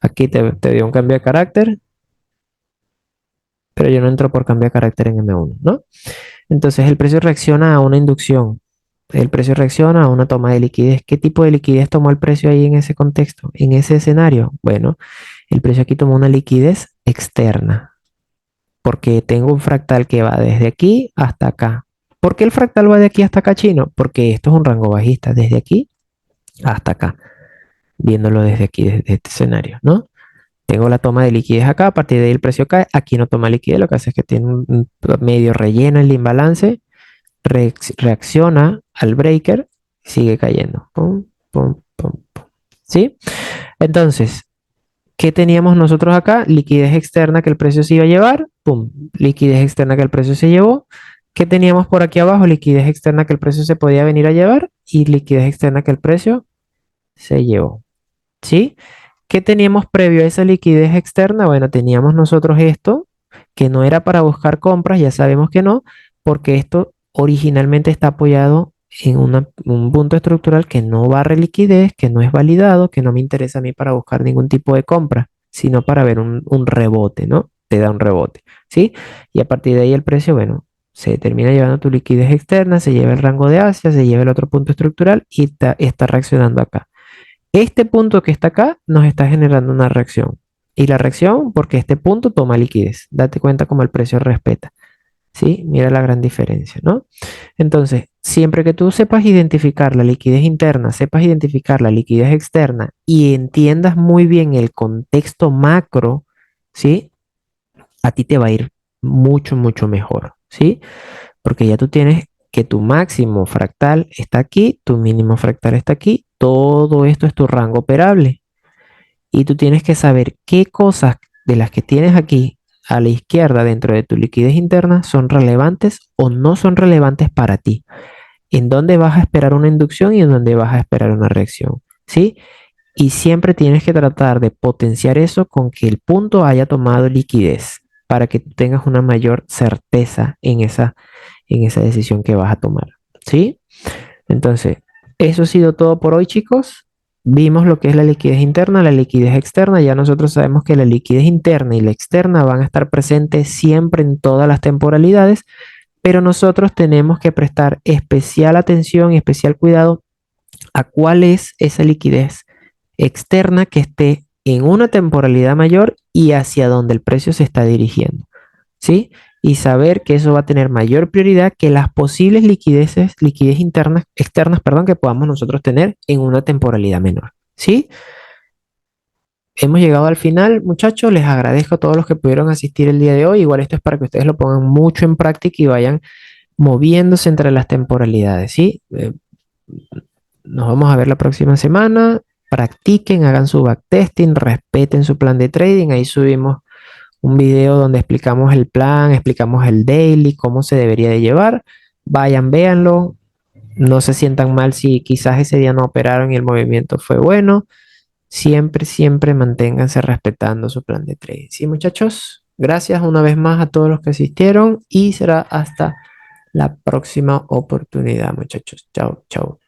Aquí te dio un cambio de carácter, pero yo no entro por cambio de carácter en M1, ¿no? Entonces el precio reacciona a una inducción, el precio reacciona a una toma de liquidez. ¿Qué tipo de liquidez tomó el precio ahí en ese contexto, en ese escenario? Bueno, el precio aquí tomó una liquidez externa, porque tengo un fractal que va desde aquí hasta acá. ¿Por qué el fractal va de aquí hasta acá, Chino? Porque esto es un rango bajista, desde aquí hasta acá, viéndolo desde aquí, desde este escenario, ¿no? tengo la toma de liquidez acá, a partir de ahí el precio cae, aquí no toma liquidez, lo que hace es que tiene un medio relleno el imbalance, reacciona al breaker, sigue cayendo. Pum, pum, pum, pum. ¿Sí? Entonces, ¿qué teníamos nosotros acá? Liquidez externa que el precio se iba a llevar, pum, liquidez externa que el precio se llevó. ¿Qué teníamos por aquí abajo? Liquidez externa que el precio se podía venir a llevar y liquidez externa que el precio se llevó. ¿Sí? ¿Qué teníamos previo a esa liquidez externa? Bueno, teníamos nosotros esto, que no era para buscar compras, ya sabemos que no, porque esto originalmente está apoyado en un punto estructural que no barre liquidez, que no es validado, que no me interesa a mí para buscar ningún tipo de compra, sino para ver un rebote, ¿no? Te da un rebote, ¿sí? Y a partir de ahí el precio, bueno, se termina llevando tu liquidez externa, se lleva el rango de Asia, se lleva el otro punto estructural y está reaccionando acá. Este punto que está acá nos está generando una reacción. Y la reacción porque este punto toma liquidez. Date cuenta cómo el precio respeta. ¿Sí? Mira la gran diferencia, ¿no? Entonces, siempre que tú sepas identificar la liquidez interna, sepas identificar la liquidez externa y entiendas muy bien el contexto macro, ¿sí? A ti te va a ir mucho, mucho mejor, ¿sí? Porque ya tú tienes que tu máximo fractal está aquí, tu mínimo fractal está aquí, todo esto es tu rango operable. Y tú tienes que saber qué cosas de las que tienes aquí a la izquierda dentro de tu liquidez interna son relevantes o no son relevantes para ti. En dónde vas a esperar una inducción y en dónde vas a esperar una reacción. ¿Sí? Y siempre tienes que tratar de potenciar eso con que el punto haya tomado liquidez para que tú tengas una mayor certeza en esa decisión que vas a tomar. ¿Sí? Entonces, eso ha sido todo por hoy, chicos. Vimos lo que es la liquidez interna, la liquidez externa. Ya nosotros sabemos que la liquidez interna y la externa van a estar presentes siempre en todas las temporalidades, pero nosotros tenemos que prestar especial atención y especial cuidado a cuál es esa liquidez externa que esté en una temporalidad mayor y hacia donde el precio se está dirigiendo. ¿Sí? Y saber que eso va a tener mayor prioridad que las posibles liquidez internas, externas, perdón, que podamos nosotros tener en una temporalidad menor. ¿Sí? Hemos llegado al final, muchachos. Les agradezco a todos los que pudieron asistir el día de hoy. Igual esto es para que ustedes lo pongan mucho en práctica y vayan moviéndose entre las temporalidades, ¿sí? Nos vamos a ver la próxima semana. Practiquen, hagan su backtesting, respeten su plan de trading. Ahí subimos un video donde explicamos el plan, explicamos el daily, cómo se debería de llevar. Vayan, véanlo. No se sientan mal si quizás ese día no operaron y el movimiento fue bueno. Siempre, siempre manténganse respetando su plan de trading. Sí, muchachos. Gracias una vez más a todos los que asistieron y será hasta la próxima oportunidad, muchachos. Chao, chao.